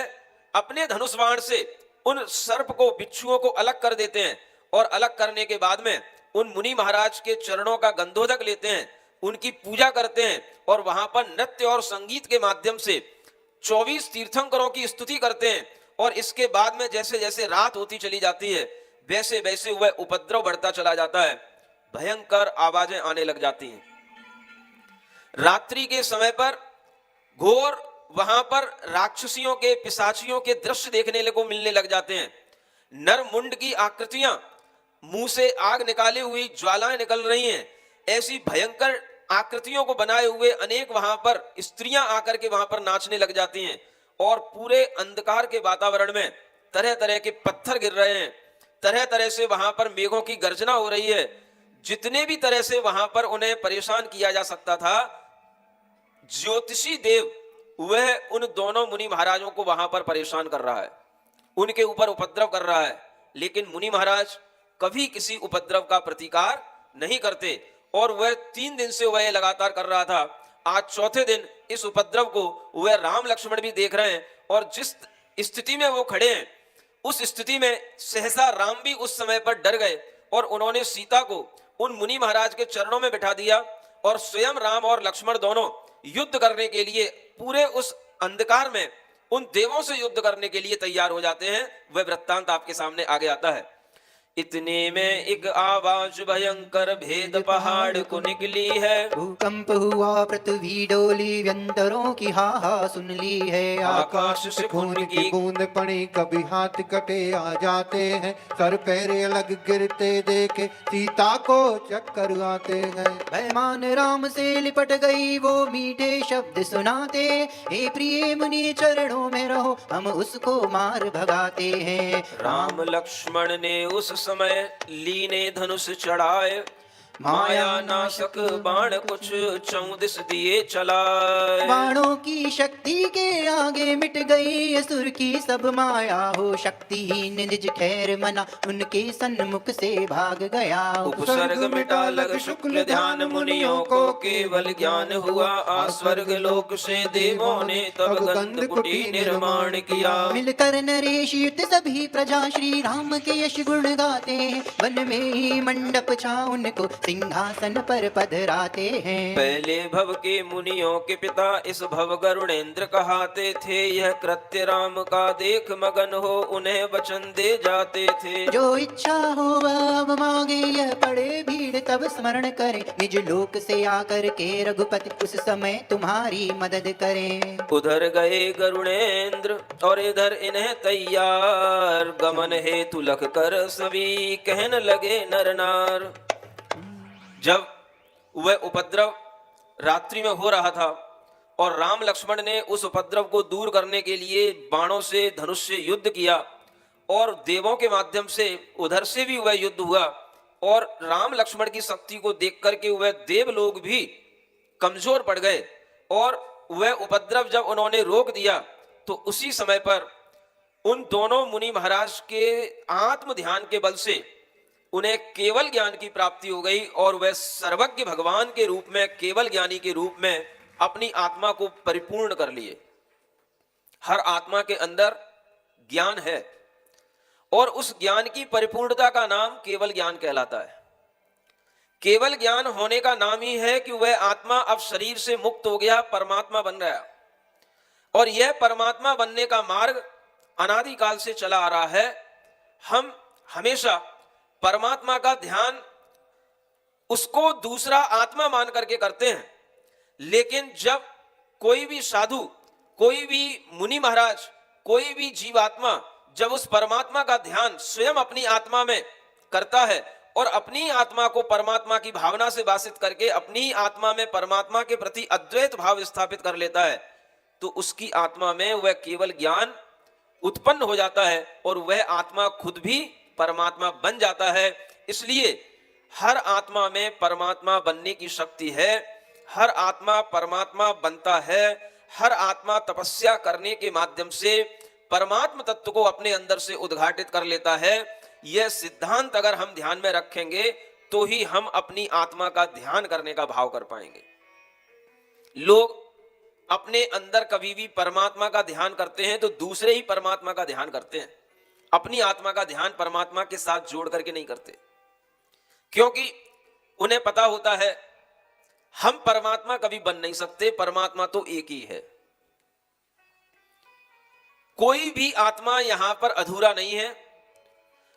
अपने धनुष बाण से उन सर्प को, बिच्छुओं को अलग कर देते हैं और अलग करने के बाद में उन मुनि महाराज के चरणों का गंधोदक लेते हैं, उनकी पूजा करते हैं और वहां पर नृत्य और संगीत के माध्यम से 24 तीर्थंकरों की स्तुति करते हैं। और इसके बाद में जैसे जैसे रात होती चली जाती है वैसे वैसे वह उपद्रव बढ़ता चला जाता है, भयंकर आवाजें आने लग जाती हैं। रात्रि के समय पर घोर वहां पर राक्षसियों के, पिशाचियों के दृश्य देखने को मिलने लग जाते हैं। नरमुंड की आकृतियां, मुंह से आग निकाली हुई ज्वालाएं निकल रही हैं, ऐसी भयंकर आकृतियों को बनाए हुए अनेक वहां पर स्त्रियां आकर के वहां पर नाचने लग जाती हैं। और पूरे अंधकार के वातावरण में तरह तरह के पत्थर गिर रहे हैं, तरह तरह से वहां पर मेघों की गर्जना हो रही है। जितने भी तरह से वहां पर उन्हें परेशान किया जा सकता था, ज्योतिषी देव वह उन दोनों मुनि महाराजों को वहां पर परेशान कर रहा है, उनके ऊपर उपद्रव कर रहा है। लेकिन मुनि महाराज कभी किसी उपद्रव का प्रतिकार नहीं करते और वह 3 दिन से वह लगातार कर रहा था। आज चौथे दिन इस उपद्रव को वह राम लक्ष्मण भी देख रहे हैं और जिस स्थिति में वो खड़े हैं उस स्थिति में सहसा राम भी उस समय पर डर गए और उन्होंने सीता को उन मुनि महाराज के चरणों में बिठा दिया और स्वयं राम और लक्ष्मण दोनों युद्ध करने के लिए पूरे उस अंधकार में उन देवों से युद्ध करने के लिए तैयार हो जाते हैं। वह वृत्तांत आपके सामने आगे आता है। इतने में एक आवाज भयंकर भेद पहाड़ को निकली है, भूकंप हुआ पृथ्वी डोली, व्यंतरों की हाहा सुन ली है। आकाश से खून की बूंद पड़ी, कभी हाथ कटे आ जाते हैं, सर पैर अलग गिरते देखे सीता को चक्कर आते हैं। भयमान राम से लिपट गई वो मीठे शब्द सुनाते, हे प्रिय मुनि चरणों में रहो हम उसको मार भगाते हैं। राम लक्ष्मण ने उस समय लीने धनुष चढ़ाए, माया नाशक बाण कुछ 34 दिए चलाए। बाणों की शक्ति के आगे मिट गई असुर की सब माया, हो शक्तिहीन निज खैर मना उनके सन्मुख से भाग गया। उपसर्ग मिटा लग शुक्ल ध्यान, मुनियों को केवल ज्ञान हुआ, स्वर्ग लोक से देवों ने तब गंध कुटी निर्माण किया। मिलकर नरेश युत सभी प्रजा श्री राम के यश गुण गाते हैं, वन में ही मंडप छा उनको सिंहासन पर पधराते हैं। पहले भव के मुनियों के पिता इस भव गरुड़ेंद्र कहाते थे, यह कृत्य राम का देख मगन हो उन्हें वचन दे जाते थे। जो इच्छा हो वह अब मांगे, यह पड़े भीड़ तब स्मरण करे, निज लोक से आकर के रघुपति उस समय तुम्हारी मदद करें। उधर गए गरुड़ेंद्र और इधर इन्हें तैयार, गमन हेतु लख कर सभी कहन लगे नर नार। जब वह उपद्रव रात्रि में हो रहा था और राम लक्ष्मण ने उस उपद्रव को दूर करने के लिए बाणों से, धनुष से युद्ध किया और देवों के माध्यम से उधर से भी वह युद्ध हुआ और राम लक्ष्मण की शक्ति को देख करके वह देव लोग भी कमजोर पड़ गए और वह उपद्रव जब उन्होंने रोक दिया तो उसी समय पर उन दोनों मुनि महाराज के आत्म ध्यान के बल से उन्हें केवल ज्ञान की प्राप्ति हो गई और वह सर्वज्ञ भगवान के रूप में, केवल ज्ञानी के रूप में अपनी आत्मा को परिपूर्ण कर लिए। हर आत्मा के अंदर ज्ञान है और उस ज्ञान की परिपूर्णता का नाम केवल ज्ञान कहलाता है। केवल ज्ञान होने का नाम ही है कि वह आत्मा अब शरीर से मुक्त हो गया, परमात्मा बन गया और यह परमात्मा बनने का मार्ग अनादिकाल से चला आ रहा है। हम हमेशा परमात्मा का ध्यान उसको दूसरा आत्मा मान करके करते हैं, लेकिन जब कोई भी साधु, कोई भी मुनि महाराज, कोई भी जीवात्मा जब उस परमात्मा का ध्यान स्वयं अपनी आत्मा में करता है और अपनी आत्मा को परमात्मा की भावना से वासित करके अपनी आत्मा में परमात्मा के प्रति अद्वैत भाव स्थापित कर लेता है, तो उसकी आत्मा में वह केवल ज्ञान उत्पन्न हो जाता है और वह आत्मा खुद भी परमात्मा बन जाता है। इसलिए हर आत्मा में परमात्मा बनने की शक्ति है, हर आत्मा परमात्मा बनता है, हर आत्मा तपस्या करने के माध्यम से परमात्म तत्व को अपने अंदर से उद्घाटित कर लेता है। यह सिद्धांत अगर हम ध्यान में रखेंगे तो ही हम अपनी आत्मा का ध्यान करने का भाव कर पाएंगे। लोग अपने अंदर कभी भी परमात्मा का ध्यान करते हैं तो दूसरे ही परमात्मा का ध्यान करते हैं, अपनी आत्मा का ध्यान परमात्मा के साथ जोड़ करके नहीं करते, क्योंकि उन्हें पता होता है हम परमात्मा कभी बन नहीं सकते, परमात्मा तो एक ही है। कोई भी आत्मा यहां पर अधूरा नहीं है।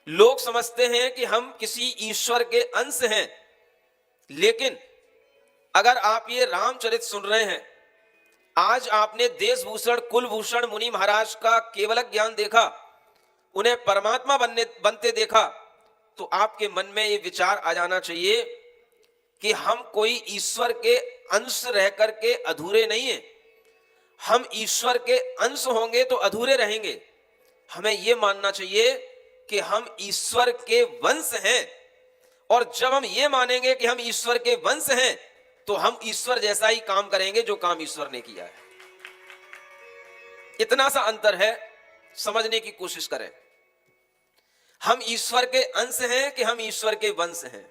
लोग समझते हैं कि हम किसी ईश्वर के अंश हैं, लेकिन अगर आप ये रामचरित सुन रहे हैं, आज आपने देशभूषण कुलभूषण मुनि महाराज का केवल ज्ञान देखा, उन्हें परमात्मा बनते देखा, तो आपके मन में ये विचार आ जाना चाहिए कि हम कोई ईश्वर के अंश रह करके अधूरे नहीं हैं। हम ईश्वर के अंश होंगे तो अधूरे रहेंगे। हमें यह मानना चाहिए कि हम ईश्वर के वंश हैं, और जब हम ये मानेंगे कि हम ईश्वर के वंश हैं तो हम ईश्वर जैसा ही काम करेंगे जो काम ईश्वर ने किया है। इतना सा अंतर है, समझने की कोशिश करें। हम ईश्वर के अंश हैं कि हम ईश्वर के वंश हैं?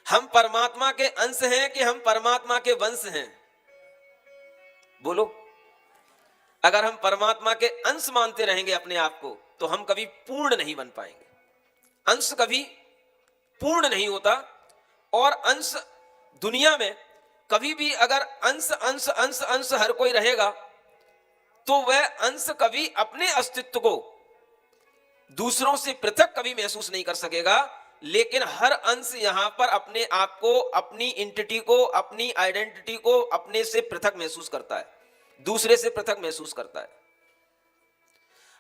हम परमात्मा के अंश हैं कि हम परमात्मा के वंश हैं? बोलो। अगर हम परमात्मा के अंश मानते रहेंगे अपने आप को तो हम कभी पूर्ण नहीं बन पाएंगे। अंश कभी पूर्ण नहीं होता, और अंश दुनिया में कभी भी अगर अंश अंश अंश अंश हर कोई रहेगा तो वह अंश कभी अपने अस्तित्व को दूसरों से पृथक कभी महसूस नहीं कर सकेगा। लेकिन हर अंश यहां पर अपने आप को, अपनी इंटिटी को, अपनी आइडेंटिटी को अपने से पृथक महसूस करता है, दूसरे से पृथक महसूस करता है।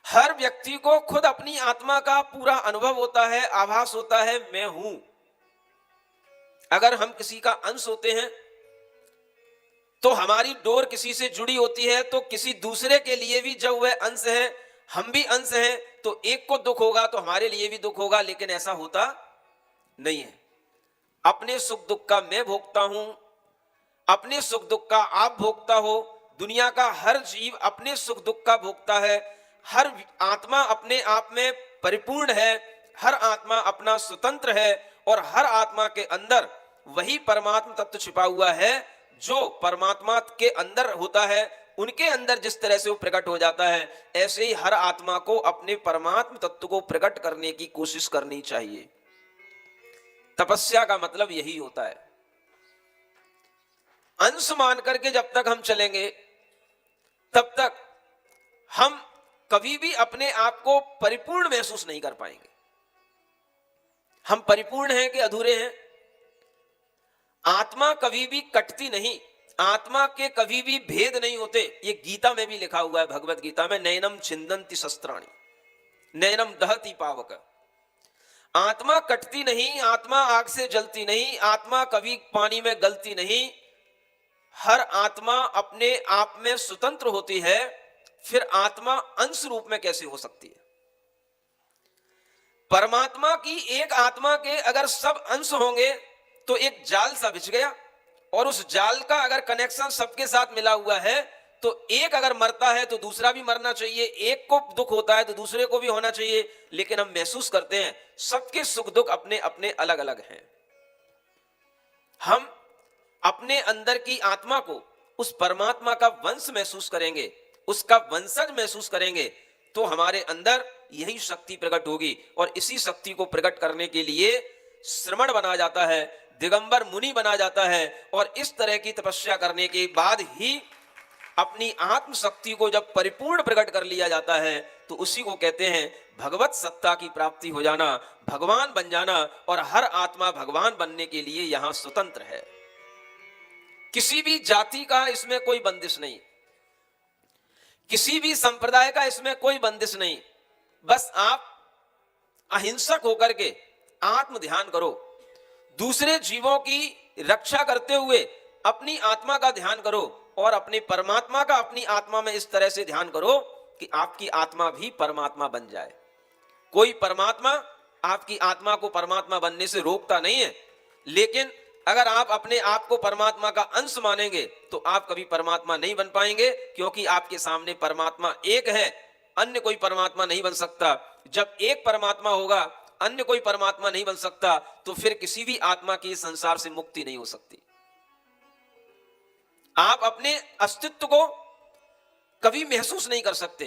हर व्यक्ति को खुद अपनी आत्मा का पूरा अनुभव होता है, आभास होता है, मैं हूं। अगर हम किसी का अंश होते हैं तो हमारी डोर किसी से जुड़ी होती है, तो किसी दूसरे के लिए भी जब वह अंश है, हम भी अंश हैं, तो एक को दुख होगा तो हमारे लिए भी दुख होगा। लेकिन ऐसा होता नहीं है। अपने सुख दुख का मैं भोगता हूं, अपने सुख दुख का आप भोगता हो। दुनिया का हर जीव अपने सुख दुख का भोगता है। हर आत्मा अपने आप में परिपूर्ण है, हर आत्मा अपना स्वतंत्र है, और हर आत्मा के अंदर वही परमात्मा तत्व छिपा हुआ है जो परमात्मा के अंदर होता है। उनके अंदर जिस तरह से वो प्रकट हो जाता है, ऐसे ही हर आत्मा को अपने परमात्मा तत्व को प्रकट करने की कोशिश करनी चाहिए। तपस्या का मतलब यही होता है। अंश मान करके जब तक हम चलेंगे तब तक हम कभी भी अपने आप को परिपूर्ण महसूस नहीं कर पाएंगे। हम परिपूर्ण हैं कि अधूरे हैं? आत्मा कभी भी कटती नहीं, आत्मा के कभी भी भेद नहीं होते। ये गीता में भी लिखा हुआ है, भगवत गीता में, नैनम छिंदन्ति शस्त्राणि नैनम दहति पावक। आत्मा कटती नहीं, आत्मा आग से जलती नहीं, आत्मा कभी पानी में गलती नहीं। हर आत्मा अपने आप में स्वतंत्र होती है। फिर आत्मा अंश रूप में कैसे हो सकती है? परमात्मा की एक आत्मा के अगर सब अंश होंगे तो एक जाल सा बिछ गया, और उस जाल का अगर कनेक्शन सबके साथ मिला हुआ है तो एक अगर मरता है तो दूसरा भी मरना चाहिए, एक को दुख होता है तो दूसरे को भी होना चाहिए। लेकिन हम महसूस करते हैं सबके सुख दुख अपने अपने अलग अलग हैं। हम अपने अंदर की आत्मा को उस परमात्मा का वंश महसूस करेंगे, उसका वंशज महसूस करेंगे, तो हमारे अंदर यही शक्ति प्रकट होगी। और इसी शक्ति को प्रकट करने के लिए श्रमण बना जाता है, दिगंबर मुनि बना जाता है। और इस तरह की तपस्या करने के बाद ही अपनी आत्म शक्ति को जब परिपूर्ण प्रकट कर लिया जाता है तो उसी को कहते हैं भगवत सत्ता की प्राप्ति हो जाना, भगवान बन जाना। और हर आत्मा भगवान बनने के लिए यहां स्वतंत्र है। किसी भी जाति का इसमें कोई बंदिश नहीं, किसी भी संप्रदाय का इसमें कोई बंदिश नहीं। बस आप अहिंसक होकर के आत्म ध्यान करो, दूसरे जीवों की रक्षा करते हुए अपनी आत्मा का ध्यान करो, और अपने परमात्मा का अपनी आत्मा में इस तरह से ध्यान करो कि आपकी आत्मा भी परमात्मा बन जाए। कोई परमात्मा आपकी आत्मा को परमात्मा बनने से रोकता नहीं है, लेकिन अगर आप अपने आप को परमात्मा का अंश मानेंगे तो आप कभी परमात्मा नहीं बन पाएंगे, क्योंकि आपके सामने परमात्मा एक है, अन्य कोई परमात्मा नहीं बन सकता। जब एक परमात्मा होगा, अन्य कोई परमात्मा नहीं बन सकता, तो फिर किसी भी आत्मा की संसार से मुक्ति नहीं हो सकती। आप अपने अस्तित्व को कभी महसूस नहीं कर सकते,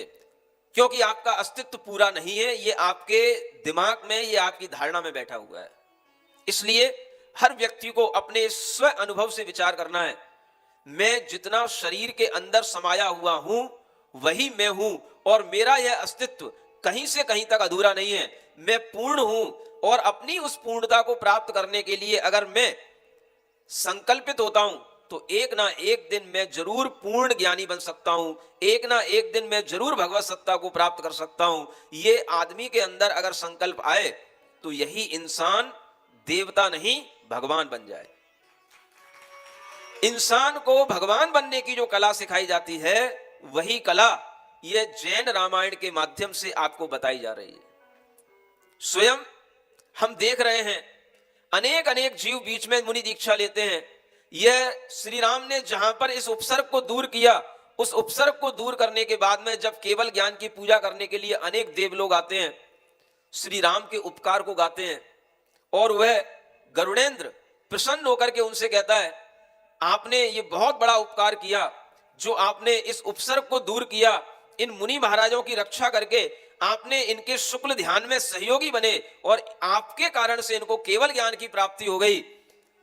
क्योंकि आपका अस्तित्व पूरा नहीं है। ये आपके दिमाग में, ये आपकी धारणा में बैठा हुआ है। इसलिए हर व्यक्ति को अपने स्व अनुभव से विचार करना है, मैं जितना शरीर के अंदर समाया हुआ हूं वही मैं हूं, और मेरा यह अस्तित्व कहीं से कहीं तक अधूरा नहीं है। मैं पूर्ण हूं, और अपनी उस पूर्णता को प्राप्त करने के लिए अगर मैं संकल्पित होता हूं तो एक ना एक दिन मैं जरूर पूर्ण ज्ञानी बन सकता हूं, एक ना एक दिन मैं जरूर भगवत सत्ता को प्राप्त कर सकता हूं। ये आदमी के अंदर अगर संकल्प आए तो यही इंसान देवता नहीं भगवान बन जाए। इंसान को भगवान बनने की जो कला सिखाई जाती है, वही कला ये जैन रामायण के माध्यम से आपको बताई जा रही है। स्वयं हम देख रहे हैं अनेक अनेक जीव बीच में मुनि दीक्षा लेते हैं। यह श्री राम ने जहां पर इस उपसर्ग को दूर किया, उस उपसर्ग को दूर करने के बाद में जब केवल ज्ञान की पूजा करने के लिए अनेक देव लोग आते हैं, श्री राम के उपकार को गाते हैं, और वह गरुड़ेंद्र प्रसन्न होकर के उनसे कहता है, आपने ये बहुत बड़ा उपकार किया, जो आपने इस उपसर्ग को दूर किया, इन मुनि महाराजों की रक्षा करके आपने इनके शुक्ल ध्यान में सहयोगी बने, और आपके कारण से इनको केवल ज्ञान की प्राप्ति हो गई।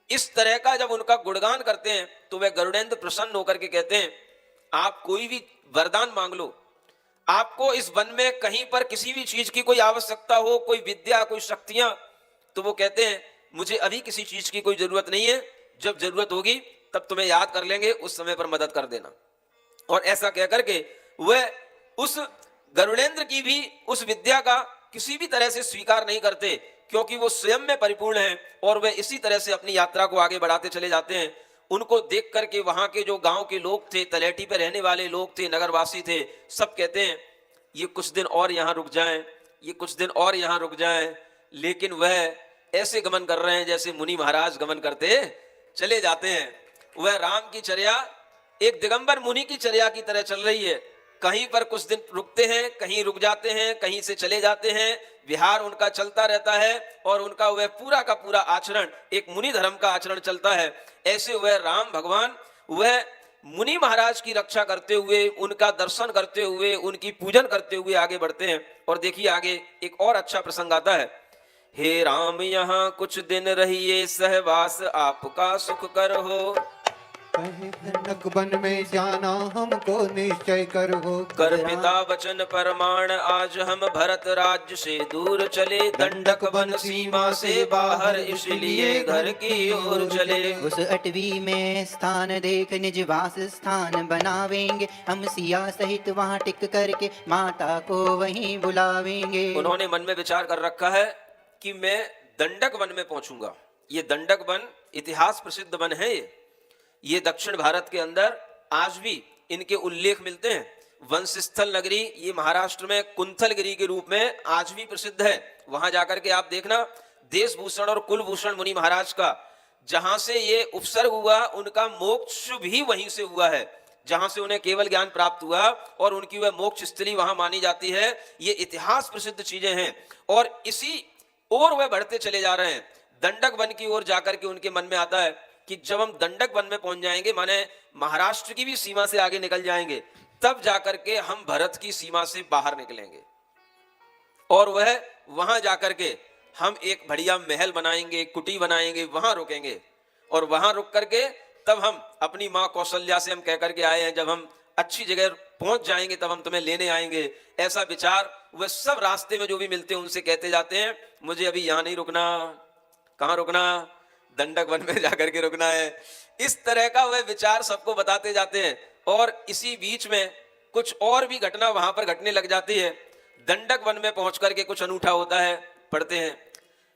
इस तरह का जब उनका गुणगान करते हैं तो वह गरुड़ेंद्र प्रसन्न होकर के कहते हैं, आप कोई भी वरदान मांग लो, आपको इस वन में कहीं पर किसी भी चीज की कोई आवश्यकता हो, कोई विद्या, कोई शक्तियां, तो वो कहते हैं मुझे अभी किसी चीज की कोई जरूरत नहीं है, जब जरूरत होगी तब तुम्हें याद कर लेंगे, उस समय पर मदद कर देना। और ऐसा कहकर के वह उस गरुड़ेंद्र की भी उस विद्या का किसी भी तरह से स्वीकार नहीं करते, क्योंकि वो स्वयं में परिपूर्ण हैं, और वे इसी तरह से अपनी यात्रा को आगे बढ़ाते चले जाते हैं। उनको देख करके वहां के जो गांव के लोग थे, तलहटी पे रहने वाले लोग थे, नगरवासी थे, सब कहते हैं ये कुछ दिन और यहाँ रुक जाएं, ये कुछ दिन और यहाँ रुक जाएं। लेकिन वह ऐसे गमन कर रहे हैं जैसे मुनि महाराज गमन करते चले जाते हैं। वह राम की चर्या एक दिगंबर मुनि की चर्या की तरह चल रही है। कहीं पर कुछ दिन रुकते हैं, कहीं रुक जाते हैं, कहीं से चले जाते हैं, विहार उनका चलता रहता है, और उनका वह पूरा का पूरा आचरण एक मुनि धर्म का आचरण चलता है। ऐसे वह राम भगवान वह मुनि महाराज की रक्षा करते हुए, उनका दर्शन करते हुए, उनकी पूजन करते हुए आगे बढ़ते हैं। और देखिए आगे एक और अच्छा प्रसंग आता है, हे राम यहाँ कुछ दिन रहिए, सहवास आपका सुख कर हो, दंडक वन में जाना हमको निश्चय कर हो, कर पिता वचन परमाण आज हम भरत राज्य से दूर चले, दंडक वन सीमा से बाहर इसलिए घर की ओर चले। उस अटवी में स्थान देख निज वास स्थान बनावेंगे, हम सिया सहित वहाँ टिक करके माता को वहीं बुलावेंगे। उन्होंने मन में विचार कर रखा है कि मैं दंडक वन में पहुंचूंगा। ये दंडक वन इतिहास प्रसिद्ध वन है। ये दक्षिण भारत के अंदर आज भी इनके उल्लेख मिलते हैं। वंशस्थल नगरी ये महाराष्ट्र में कुंथलगिरी के रूप में आज भी प्रसिद्ध है। वहां जाकर के आप देखना, देशभूषण और कुलभूषण मुनि महाराज का जहां से ये उपसर्ग हुआ, उनका मोक्ष भी वहीं से हुआ है, जहां से उन्हें केवल ज्ञान प्राप्त हुआ, और उनकी वह मोक्ष स्थली वहां मानी जाती है। ये इतिहास प्रसिद्ध चीजें हैं, और इसी ओर वह बढ़ते चले जा रहे हैं। दंडक वन की ओर जाकर के उनके मन में आता है कि जब हम दंडक वन में पहुंच जाएंगे, माने महाराष्ट्र की भी सीमा से आगे निकल जाएंगे, तब जाकर के हम भरत की सीमा से बाहर निकलेंगे, और वह वहां जाकर के हम एक बढ़िया महल बनाएंगे, कुटी बनाएंगे, वहां रुकेंगे, और वहां रुक करके तब हम अपनी माँ कौशल्या से हम कह करके आए हैं, जब हम अच्छी जगह पहुंच जाएंगे तब हम तुम्हें लेने आएंगे। ऐसा विचार वह सब रास्ते में जो भी मिलते हैं उनसे कहते जाते हैं, मुझे अभी यहाँ नहीं रुकना। कहाँ रुकना? दंडक वन में जाकर के रुकना है। इस तरह का वह विचार सबको बताते जाते हैं, और इसी बीच में कुछ और भी घटना वहां पर घटने लग जाती है। दंडक वन में पहुंच करके कुछ अनूठा होता है। पढ़ते हैं,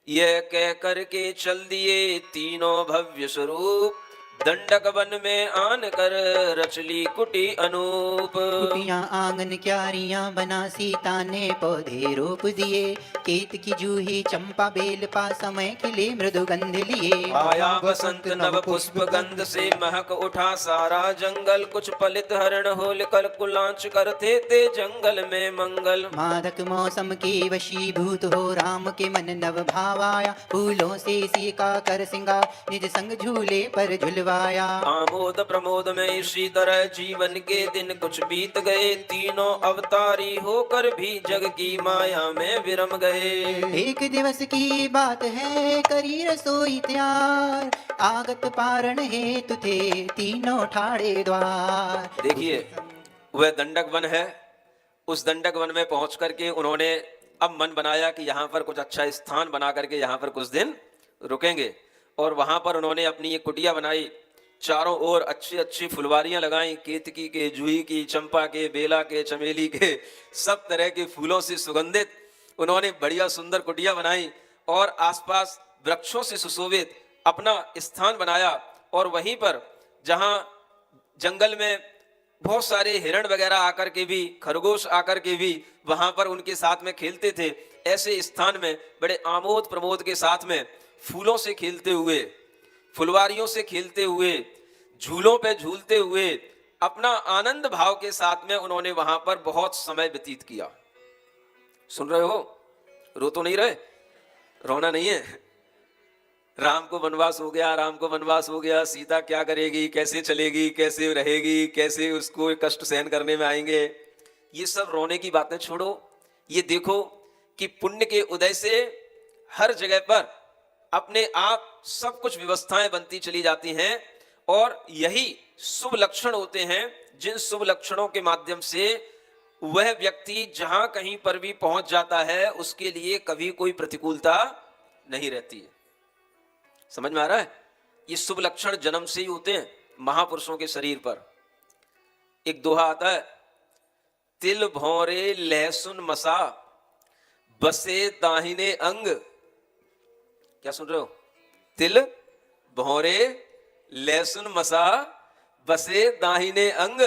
यह कह करके चल दिए तीनों भव्य स्वरूप, दंडक वन में आन कर रचली कुटी अनूप। कुटियां आंगन क्यारियां बना सीता ने पौधे रोप दिए, केत की जूही चंपा बेल पा समय खिले मृदु गंध लिए। आया बसंत नव पुष्प गंध से महक उठा सारा जंगल, कुछ पलित हरण होल कल कुलांच करते थे जंगल में मंगल। मादक मौसम के वशीभूत हो राम के मन नव भावाया, फूलों से सीका कर सिंगार निज संग झूले पर झुलवाया। दिलवाया। आमोद प्रमोद में इसी तरह जीवन के दिन कुछ बीत गए, तीनों अवतारी होकर भी जग की माया में विरम गए। एक दिवस की बात है, करी रसोई तैयार, आगत पारण हेतु थे तीनों ठाड़े द्वार। देखिए वह दंडक वन है, उस दंडक वन में पहुंच करके उन्होंने अब मन बनाया कि यहाँ पर कुछ अच्छा स्थान बना करके यहाँ पर कुछ दिन रुकेंगे। और वहां पर उन्होंने अपनी एक कुटिया बनाई, चारों ओर अच्छी अच्छी फुलवारियां लगाई, केतकी के, जूही की, चंपा के, बेला के, चमेली के, सब तरह के फूलों से सुगंधित उन्होंने बढ़िया सुंदर कुटिया बनाई और आसपास वृक्षों से सुशोभित अपना स्थान बनाया। और वहीं पर जहां जंगल में बहुत सारे हिरण वगैरह आकर के भी, खरगोश आकर के भी वहां पर उनके साथ में खेलते थे, ऐसे स्थान में बड़े आमोद प्रमोद के साथ में फूलों से खेलते हुए, फुलवारियों से खेलते हुए, झूलों पे झूलते हुए, अपना आनंद भाव के साथ में उन्होंने वहां पर बहुत समय व्यतीत किया। सुन रहे हो? रो तो नहीं रहे? रोना नहीं है। राम को वनवास हो गया, राम को वनवास हो गया, सीता क्या करेगी, कैसे चलेगी, कैसे रहेगी, कैसे उसको कष्ट सहन करने में आएंगे, ये सब रोने की बातें छोड़ो। ये देखो कि पुण्य के उदय से हर जगह पर अपने आप सब कुछ व्यवस्थाएं बनती चली जाती हैं और यही शुभ लक्षण होते हैं, जिन शुभ लक्षणों के माध्यम से वह व्यक्ति जहां कहीं पर भी पहुंच जाता है उसके लिए कभी कोई प्रतिकूलता नहीं रहती है। समझ में आ रहा है? ये शुभ लक्षण जन्म से ही होते हैं महापुरुषों के शरीर पर। एक दोहा आता है, तिल भौरे लहसुन मसा बसे दाहिने अंग। क्या सुन रहे हो? तिल भौरे लहसुन मसा बसे दाहिने अंग,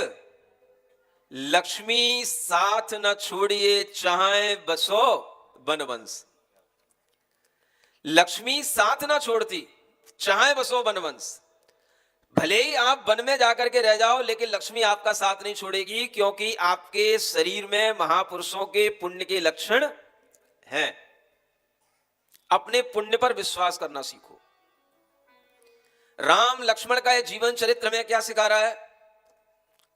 लक्ष्मी साथ न छोड़िए चाहे बसो बनवंश। लक्ष्मी साथ ना छोड़ती चाहे बसो बनवंश। भले ही आप वन में जाकर के रह जाओ लेकिन लक्ष्मी आपका साथ नहीं छोड़ेगी, क्योंकि आपके शरीर में महापुरुषों के पुण्य के लक्षण हैं। अपने पुण्य पर विश्वास करना सीखो। राम लक्ष्मण का यह जीवन चरित्र में क्या सिखा रहा है?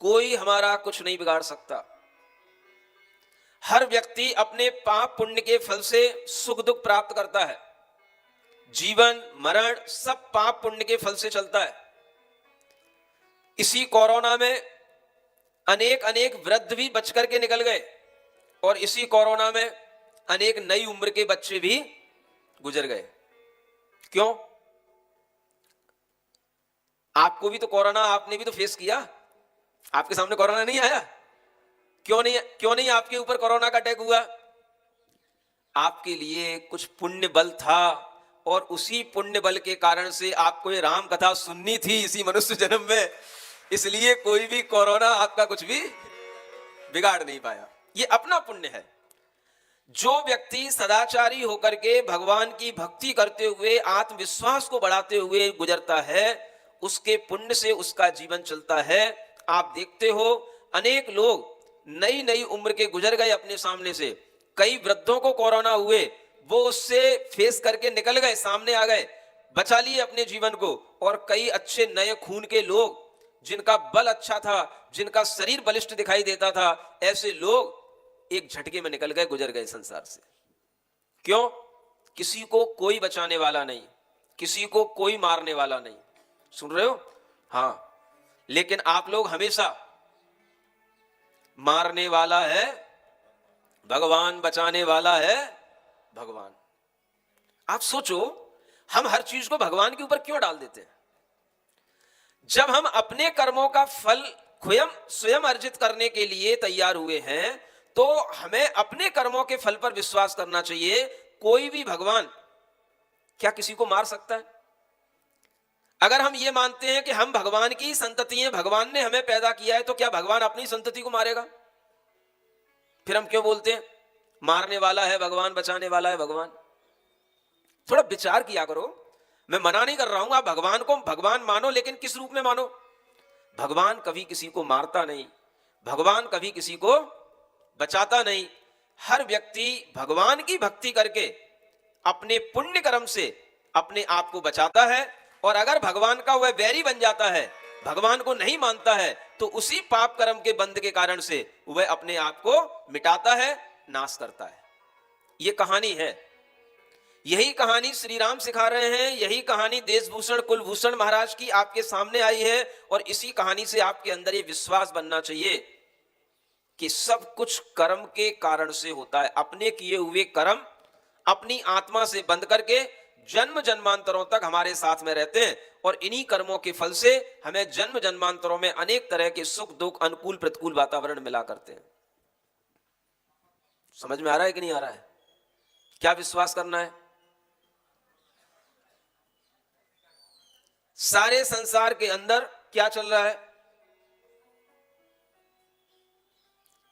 कोई हमारा कुछ नहीं बिगाड़ सकता। हर व्यक्ति अपने पाप पुण्य के फल से सुख दुख प्राप्त करता है। जीवन मरण सब पाप पुण्य के फल से चलता है। इसी कोरोना में अनेक अनेक वृद्ध भी बच करके निकल गए और इसी कोरोना में अनेक नई उम्र के बच्चे भी गुजर गए। क्यों? आपको भी तो कोरोना, आपने भी तो फेस किया। आपके सामने कोरोना नहीं आया? क्यों नहीं आपके ऊपर कोरोना का अटैक हुआ? आपके लिए कुछ पुण्य बल था और उसी पुण्य बल के कारण से आपको ये राम कथा सुननी थी इसी मनुष्य जन्म में, इसलिए कोई भी कोरोना आपका कुछ भी बिगाड़ नहीं पाया। ये अपना पुण्य है। जो व्यक्ति सदाचारी होकर के भगवान की भक्ति करते हुए आत्मविश्वास को बढ़ाते हुए गुजरता है, उसके पुण्य से उसका जीवन चलता है। आप देखते हो अनेक लोग नई नई उम्र के गुजर गए अपने सामने से। कई वृद्धों को कोरोना हुए, वो उससे फेस करके निकल गए, सामने आ गए, बचा लिए अपने जीवन को। और कई अच्छे नए खून के लोग जिनका बल अच्छा था, जिनका शरीर बलिष्ठ दिखाई देता था, ऐसे लोग एक झटके में निकल गए, गुजर गए संसार से। क्यों? किसी को कोई बचाने वाला नहीं, किसी को कोई मारने वाला नहीं। सुन रहे हो? हाँ, लेकिन आप लोग हमेशा मारने वाला है भगवान, बचाने वाला है भगवान। आप सोचो, हम हर चीज को भगवान के ऊपर क्यों डाल देते हैं? जब हम अपने कर्मों का फल स्वयं अर्जित करने के लिए तैयार हुए हैं, तो हमें अपने कर्मों के फल पर विश्वास करना चाहिए। कोई भी भगवान क्या किसी को मार सकता है? अगर हम ये मानते हैं कि हम भगवान की संतति हैं, भगवान ने हमें पैदा किया है, तो क्या भगवान अपनी संतति को मारेगा? फिर हम क्यों बोलते हैं मारने वाला है भगवान, बचाने वाला है भगवान? थोड़ा विचार किया करो। मैं मना नहीं कर रहा हूं, आप भगवान को भगवान मानो, लेकिन किस रूप में मानो? भगवान कभी किसी को मारता नहीं, भगवान कभी किसी को बचाता नहीं। हर व्यक्ति भगवान की भक्ति करके अपने पुण्य कर्म से अपने आप को बचाता है और अगर भगवान का वह बैरी बन जाता है, भगवान को नहीं मानता है, तो उसी पाप कर्म के बंध के कारण से वह अपने आप को मिटाता है, नाश करता है। यह कहानी है। यही कहानी श्री राम सिखा रहे हैं, यही कहानी देशभूषण कुलभूषण महाराज की आपके सामने आई है। और इसी कहानी से आपके अंदर ये विश्वास बनना चाहिए कि सब कुछ कर्म के कारण से होता है। अपने किए हुए कर्म अपनी आत्मा से बंद करके जन्म जन्मांतरों तक हमारे साथ में रहते हैं, और इन्हीं कर्मों के फल से हमें जन्म जन्मांतरों में अनेक तरह के सुख दुख अनुकूल प्रतिकूल वातावरण मिला करते हैं। समझ में आ रहा है कि नहीं आ रहा है? क्या विश्वास करना है? सारे संसार के अंदर क्या चल रहा है?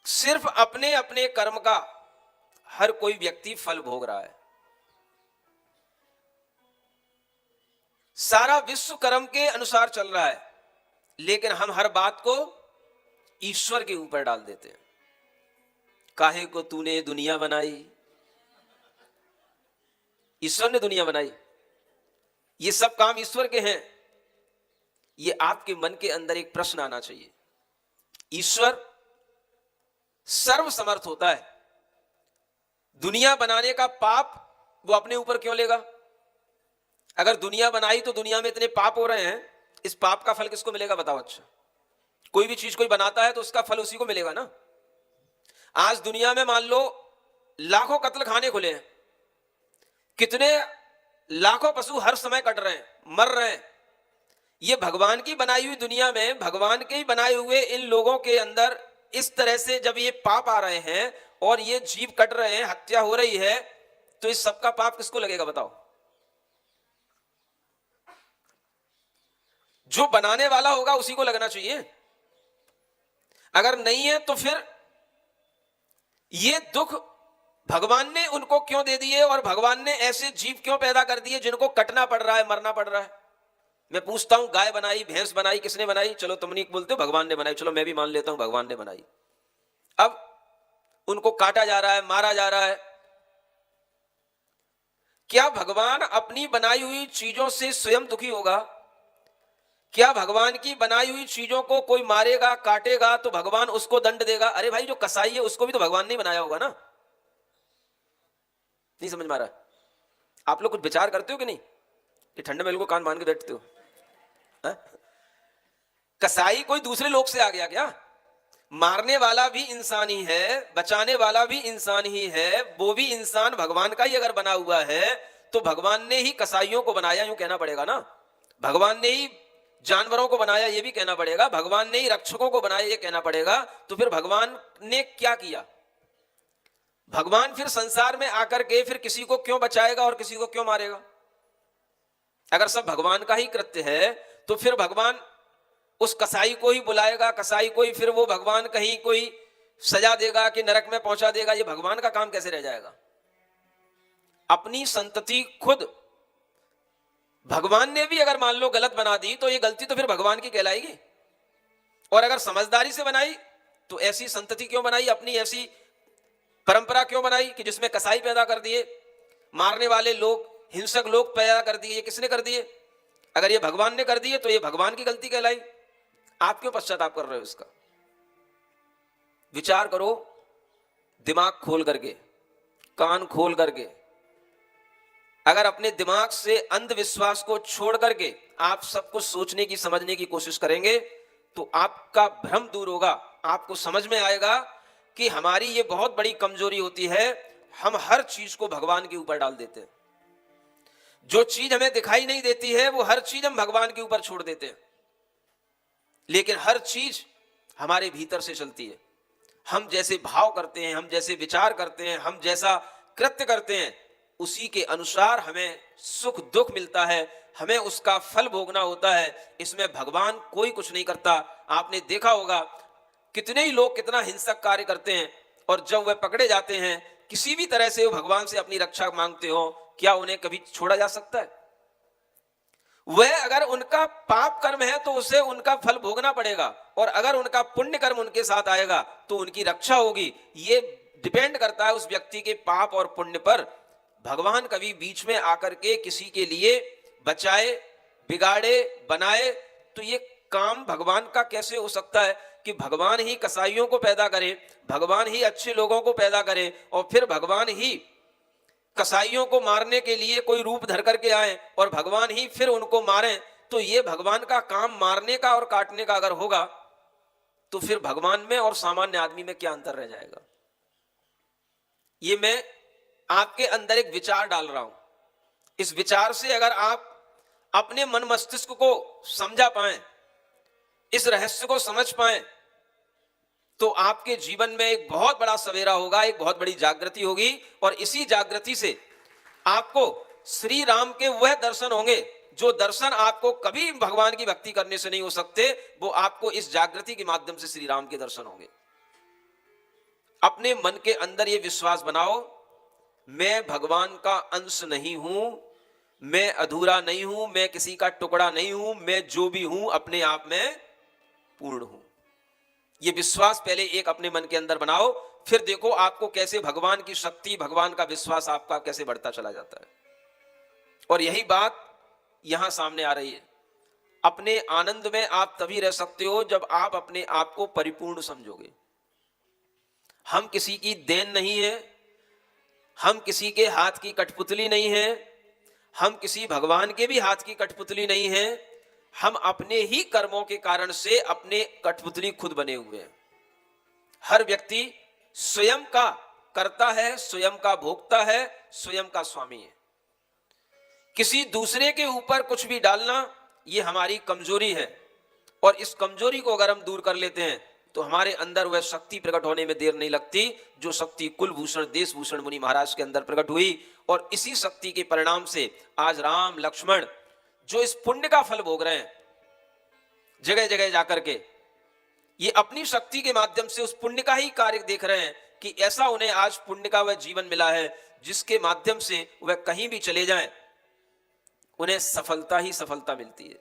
सिर्फ अपने अपने कर्म का हर कोई व्यक्ति फल भोग रहा है। सारा विश्व कर्म के अनुसार चल रहा है, लेकिन हम हर बात को ईश्वर के ऊपर डाल देते हैं। काहे को तूने दुनिया बनाई? ईश्वर ने दुनिया बनाई, ये सब काम ईश्वर के हैं। ये आपके मन के अंदर एक प्रश्न आना चाहिए। ईश्वर सर्वसमर्थ होता है, दुनिया बनाने का पाप वो अपने ऊपर क्यों लेगा? अगर दुनिया बनाई तो दुनिया में इतने पाप हो रहे हैं, इस पाप का फल किसको मिलेगा बताओ? अच्छा, कोई भी चीज कोई बनाता है तो उसका फल उसी को मिलेगा ना। आज दुनिया में मान लो लाखों कत्ल खाने खुले हैं, कितने लाखों पशु हर समय कट रहे हैं, मर रहे हैं। ये भगवान की बनाई हुई दुनिया में, भगवान के ही बनाए हुए इन लोगों के अंदर इस तरह से जब ये पाप आ रहे हैं और ये जीव कट रहे हैं, हत्या हो रही है, तो इस सबका पाप किसको लगेगा बताओ? जो बनाने वाला होगा उसी को लगना चाहिए। अगर नहीं है तो फिर ये दुख भगवान ने उनको क्यों दे दिए, और भगवान ने ऐसे जीव क्यों पैदा कर दिए जिनको कटना पड़ रहा है, मरना पड़ रहा है? मैं पूछता हूं, गाय बनाई, भैंस बनाई, किसने बनाई? चलो तुम नहीं बोलते भगवान ने बनाई, चलो मैं भी मान लेता हूं भगवान ने बनाई। अब उनको काटा जा रहा है, मारा जा रहा है। क्या भगवान अपनी बनाई हुई चीजों से स्वयं दुखी होगा? क्या भगवान की बनाई हुई चीजों को कोई मारेगा, काटेगा तो भगवान उसको दंड देगा? अरे भाई, जो कसाई है उसको भी तो भगवान ने बनाया होगा ना। नहीं समझ में आ रहा? आप लोग कुछ विचार करते हो कि नहीं? कि ठंडे में को कान मान के बैठते हो? कसाई कोई दूसरे लोग से आ गया क्या? मारने वाला भी इंसान ही है, बचाने वाला भी इंसान ही है, वो भी इंसान भगवान का ही अगर बना हुआ है तो भगवान ने ही कसाईयों को बनाया, यूं कहना पड़ेगा ना। भगवान ने ही जानवरों को बनाया, ये भी कहना पड़ेगा। भगवान ने ही रक्षकों को बनाया, ये कहना पड़ेगा। तो फिर भगवान ने क्या किया? भगवान फिर संसार में आकर के फिर किसी को क्यों बचाएगा और किसी को क्यों मारेगा? अगर सब भगवान का ही कृत्य है तो फिर भगवान उस कसाई को ही बुलाएगा, कसाई को ही फिर वो भगवान कहीं कोई सजा देगा कि नरक में पहुंचा देगा। ये भगवान का काम कैसे रह जाएगा? अपनी संतति खुद भगवान ने भी अगर मान लो गलत बना दी तो ये गलती तो फिर भगवान की कहलाएगी। और अगर समझदारी से बनाई तो ऐसी संतति क्यों बनाई, अपनी ऐसी परंपरा क्यों बनाई कि जिसमें कसाई पैदा कर दिए, मारने वाले लोग, हिंसक लोग पैदा कर दिए? ये किसने कर दिए? अगर ये भगवान ने कर दिए तो ये भगवान की गलती कहलाई। आप क्यों पश्चाताप कर रहे हो इसका? विचार करो, दिमाग खोल करके, कान खोल करके। अगर अपने दिमाग से अंधविश्वास को छोड़ करके आप सब कुछ सोचने की, समझने की कोशिश करेंगे तो आपका भ्रम दूर होगा। आपको समझ में आएगा कि हमारी ये बहुत बड़ी कमजोरी होती है, हम हर चीज को भगवान के ऊपर डाल देते हैं। जो चीज हमें दिखाई नहीं देती है वो हर चीज हम भगवान के ऊपर छोड़ देते हैं। लेकिन हर चीज हमारे भीतर से चलती है। हम जैसे भाव करते हैं, हम जैसे विचार करते हैं, हम जैसा कृत्य करते हैं, उसी के अनुसार हमें सुख दुख मिलता है, हमें उसका फल भोगना होता है। इसमें भगवान कोई कुछ नहीं करता। आपने देखा होगा कितने ही लोग कितना हिंसक कार्य करते हैं, और जब वह पकड़े जाते हैं किसी भी तरह से वो भगवान से अपनी रक्षा मांगते हो, क्या उन्हें कभी छोड़ा जा सकता है? वह अगर उनका पाप कर्म है तो उसे उनका फल भोगना पड़ेगा, और अगर उनका पुण्य कर्म उनके साथ आएगा तो उनकी रक्षा होगी। ये डिपेंड करता है उस व्यक्ति के पाप और पुण्य पर। भगवान कभी बीच में आकर के किसी के लिए बचाए, बिगाड़े बनाए, तो ये काम भगवान का कैसे हो सकता है कि भगवान ही कसाईयों को पैदा करे, भगवान ही अच्छे लोगों को पैदा करे और फिर भगवान ही कसाईयों को मारने के लिए कोई रूप धर करके आए और भगवान ही फिर उनको मारें। तो ये भगवान का काम मारने का और काटने का अगर होगा तो फिर भगवान में और सामान्य आदमी में क्या अंतर रह जाएगा। ये मैं आपके अंदर एक विचार डाल रहा हूं। इस विचार से अगर आप अपने मन मस्तिष्क को समझा पाएं, इस रहस्य को समझ पाएं, तो आपके जीवन में एक बहुत बड़ा सवेरा होगा, एक बहुत बड़ी जागृति होगी और इसी जागृति से आपको श्री राम के वह दर्शन होंगे जो दर्शन आपको कभी भगवान की भक्ति करने से नहीं हो सकते, वो आपको इस जागृति के माध्यम से श्री राम के दर्शन होंगे। अपने मन के अंदर ये विश्वास बनाओ, मैं भगवान का अंश नहीं हूं, मैं अधूरा नहीं हूं, मैं किसी का टुकड़ा नहीं हूं, मैं जो भी हूं अपने आप में पूर्ण हूं। ये विश्वास पहले एक अपने मन के अंदर बनाओ, फिर देखो आपको कैसे भगवान की शक्ति, भगवान का विश्वास आपका कैसे बढ़ता चला जाता है। और यही बात यहां सामने आ रही है। अपने आनंद में आप तभी रह सकते हो जब आप अपने आप को परिपूर्ण समझोगे। हम किसी की देन नहीं है, हम किसी के हाथ की कठपुतली नहीं है, हम किसी भगवान के भी हाथ की कठपुतली नहीं है। हम अपने ही कर्मों के कारण से अपने कठपुतली खुद बने हुए हैं। हर व्यक्ति स्वयं का कर्ता है, स्वयं का भोक्ता है, स्वयं का स्वामी है। किसी दूसरे के ऊपर कुछ भी डालना ये हमारी कमजोरी है और इस कमजोरी को अगर हम दूर कर लेते हैं तो हमारे अंदर वह शक्ति प्रकट होने में देर नहीं लगती जो शक्ति कुलभूषण देशभूषण मुनि महाराज के अंदर प्रकट हुई। और इसी शक्ति के परिणाम से आज राम लक्ष्मण जो इस पुण्य का फल भोग रहे हैं जगह जगह जाकर के, ये अपनी शक्ति के माध्यम से उस पुण्य का ही कार्य देख रहे हैं कि ऐसा उन्हें आज पुण्य का वह जीवन मिला है जिसके माध्यम से वह कहीं भी चले जाएं उन्हें सफलता ही सफलता मिलती है।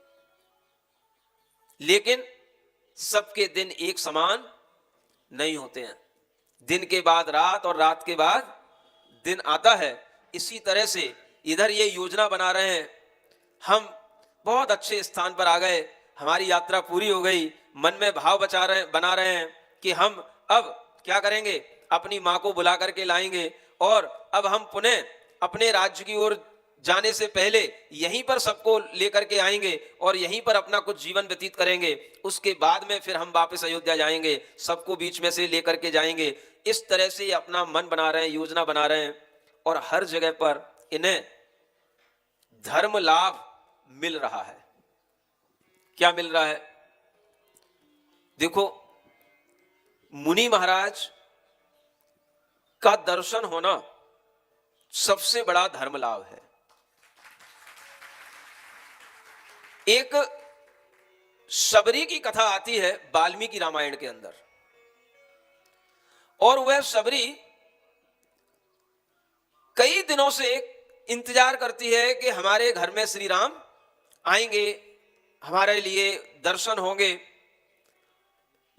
लेकिन सबके दिन एक समान नहीं होते हैं। दिन के बाद रात और रात के बाद दिन आता है। इसी तरह से इधर ये योजना बना रहे हैं, हम बहुत अच्छे स्थान पर आ गए, हमारी यात्रा पूरी हो गई, मन में भाव बना रहे हैं कि हम अब क्या करेंगे, अपनी माँ को बुला करके लाएंगे और अब हम पुनः अपने राज्य की ओर जाने से पहले यहीं पर सबको लेकर के आएंगे और यहीं पर अपना कुछ जीवन व्यतीत करेंगे। उसके बाद में फिर हम वापस अयोध्या जाएंगे, सबको बीच में से लेकर के जाएंगे। इस तरह से अपना मन बना रहे हैं, योजना बना रहे हैं और हर जगह पर इन्हें धर्म लाभ मिल रहा है। क्या मिल रहा है? देखो, मुनि महाराज का दर्शन होना सबसे बड़ा धर्म लाभ है। एक शबरी की कथा आती है वाल्मीकि रामायण के अंदर और वह शबरी कई दिनों से इंतजार करती है कि हमारे घर में श्री राम आएंगे, हमारे लिए दर्शन होंगे।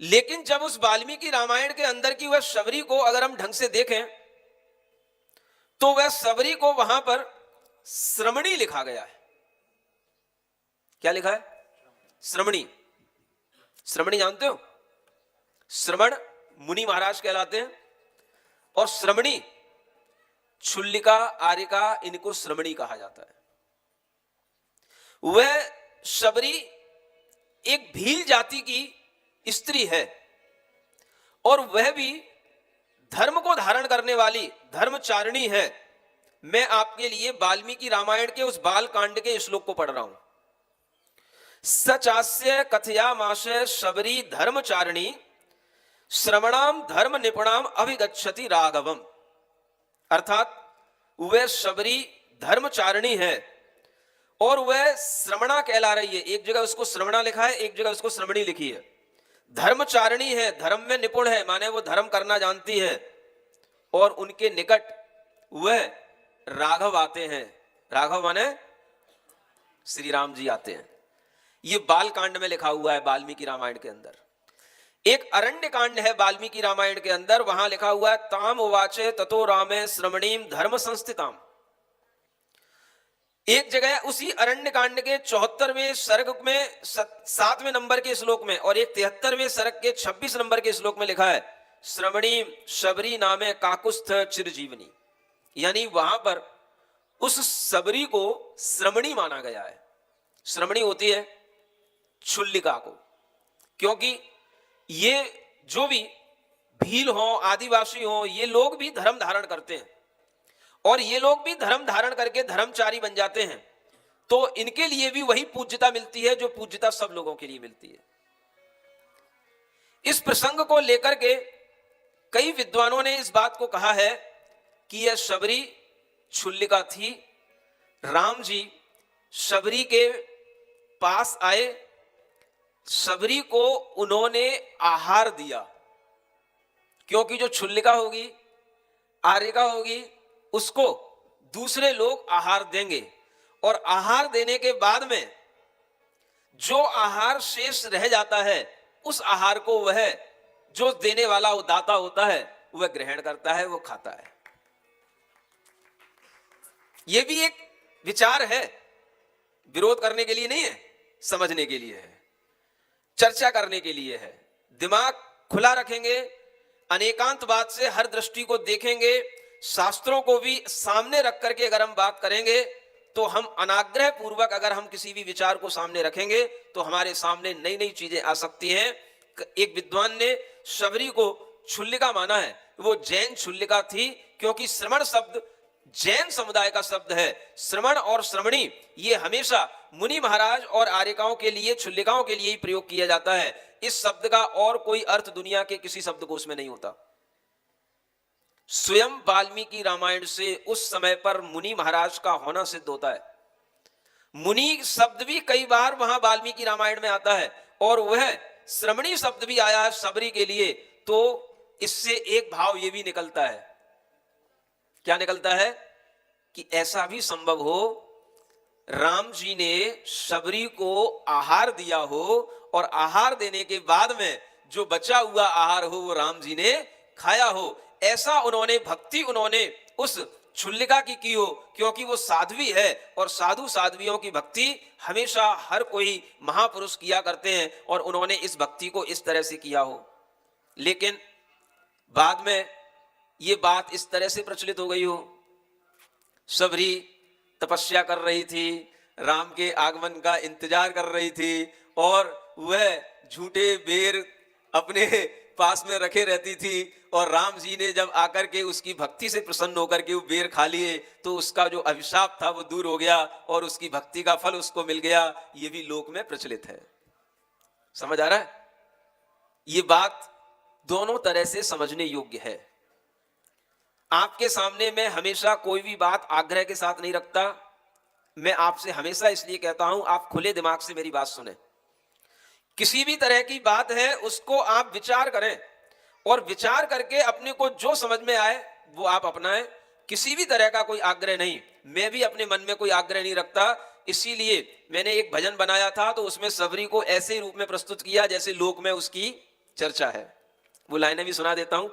लेकिन जब उस वाल्मीकि रामायण के अंदर की वह शबरी को अगर हम ढंग से देखें तो वह शबरी को वहां पर श्रमणी लिखा गया है। क्या लिखा है? श्रमणी। श्रमणी जानते हो? श्रमण मुनि महाराज कहलाते हैं और श्रमणी, छुल्लिका, आर्यका, इनको श्रमणी कहा जाता है। वह शबरी एक भील जाति की स्त्री है और वह भी धर्म को धारण करने वाली धर्मचारिणी है। मैं आपके लिए वाल्मीकि रामायण के उस बाल कांड के श्लोक को पढ़ रहा हूं। सचास्य कथयामाशय शबरी धर्मचारिणी श्रमणाम धर्म निपुणाम अभिगच्छति राघवम। अर्थात वह शबरी धर्मचारिणी है और वह श्रमणा कहला रही है। एक जगह उसको श्रमणा लिखा है, एक जगह उसको श्रमणी लिखी है। धर्मचारिणी है, धर्म में निपुण है, माने वो धर्म करना जानती है और उनके निकट वह राघव आते हैं। राघव माने श्री राम जी आते हैं। ये बाल कांड में लिखा हुआ है वाल्मीकि रामायण के अंदर। एक अरण्य कांड है वाल्मीकि रामायण के अंदर, वहां लिखा हुआ है ताम उवाचे ततो रामे श्रमणीम धर्म संस्थिताम। एक जगह उसी अरण्य कांड के 74वें सर्ग में 7वें नंबर के श्लोक में और एक 73वें सर्ग के 26 नंबर के श्लोक में लिखा है श्रमणी शबरी नामे काकुस्थ चिरजीवनी, यानी वहां पर उस सबरी को श्रमणी माना गया है। श्रमणी होती है छुल्लिका को, क्योंकि ये जो भी भील हो आदिवासी हो ये लोग भी धर्म धारण करते हैं और ये लोग भी धर्म धारण करके धर्मचारी बन जाते हैं, तो इनके लिए भी वही पूज्यता मिलती है जो पूज्यता सब लोगों के लिए मिलती है। इस प्रसंग को लेकर के कई विद्वानों ने इस बात को कहा है कि यह शबरी छुल्लिका थी। राम जी शबरी के पास आए, शबरी को उन्होंने आहार दिया, क्योंकि जो छुल्लिका होगी आर्यिका होगी उसको दूसरे लोग आहार देंगे और आहार देने के बाद में जो आहार शेष रह जाता है उस आहार को वह जो देने वाला वो दाता होता है वह ग्रहण करता है, वो खाता है। यह भी एक विचार है, विरोध करने के लिए नहीं है, समझने के लिए है, चर्चा करने के लिए है। दिमाग खुला रखेंगे, अनेकांतवाद से हर दृष्टि को देखेंगे, शास्त्रों को भी सामने रख करके अगर हम बात करेंगे तो हम अनाग्रह पूर्वक अगर हम किसी भी विचार को सामने रखेंगे तो हमारे सामने नई नई चीजें आ सकती हैं। एक विद्वान ने शबरी को छुल्लिका माना है, वो जैन छुल्लिका थी, क्योंकि श्रमण शब्द जैन समुदाय का शब्द है। श्रमण और श्रमणी ये हमेशा मुनि महाराज और आर्यिकाओं के लिए, छुल्लिकाओं के लिए ही प्रयोग किया जाता है। इस शब्द का और कोई अर्थ दुनिया के किसी शब्दकोश में नहीं होता। स्वयं वाल्मीकि रामायण से उस समय पर मुनि महाराज का होना सिद्ध होता है। मुनि शब्द भी कई बार वहां वाल्मीकि रामायण में आता है और वह श्रमणी शब्द भी आया है शबरी के लिए। तो इससे एक भाव यह भी निकलता है, क्या निकलता है कि ऐसा भी संभव हो राम जी ने शबरी को आहार दिया हो और आहार देने के बाद में जो बचा हुआ आहार हो वो राम जी ने खाया हो। ऐसा उन्होंने भक्ति उन्होंने उस छुल्लिका की हो, क्योंकि वो साध्वी है और साधु साध्वियों की भक्ति हमेशा हर कोई महापुरुष किया करते हैं और उन्होंने इस भक्ति को इस तरह से किया हो। लेकिन बाद में ये बात इस तरह से प्रचलित हो गई हो, शबरी तपस्या कर रही थी, राम के आगमन का इंतजार कर रही थी और वह झूठे बेर अपने पास में रखे रहती थी और राम जी ने जब आकर के उसकी भक्ति से प्रसन्न होकर के वो बेर खा लिए तो उसका जो अभिशाप था वो दूर हो गया और उसकी भक्ति का फल उसको मिल गया। ये भी लोक में प्रचलित है। समझ आ रहा है? ये बात दोनों तरह से समझने योग्य है। आपके सामने मैं हमेशा कोई भी बात आग्रह के साथ नहीं रखता। मैं आपसे हमेशा इसलिए कहता हूं आप खुले दिमाग से मेरी बात सुने। किसी भी तरह की बात है उसको आप विचार करें और विचार करके अपने को जो समझ में आए वो आप अपनाएं। किसी भी तरह का कोई आग्रह नहीं। मैं भी अपने मन में कोई आग्रह नहीं रखता, इसीलिए मैंने एक भजन बनाया था तो उसमें शबरी को ऐसे रूप में प्रस्तुत किया जैसे लोक में उसकी चर्चा है। वो लाइनें भी सुना देता हूं।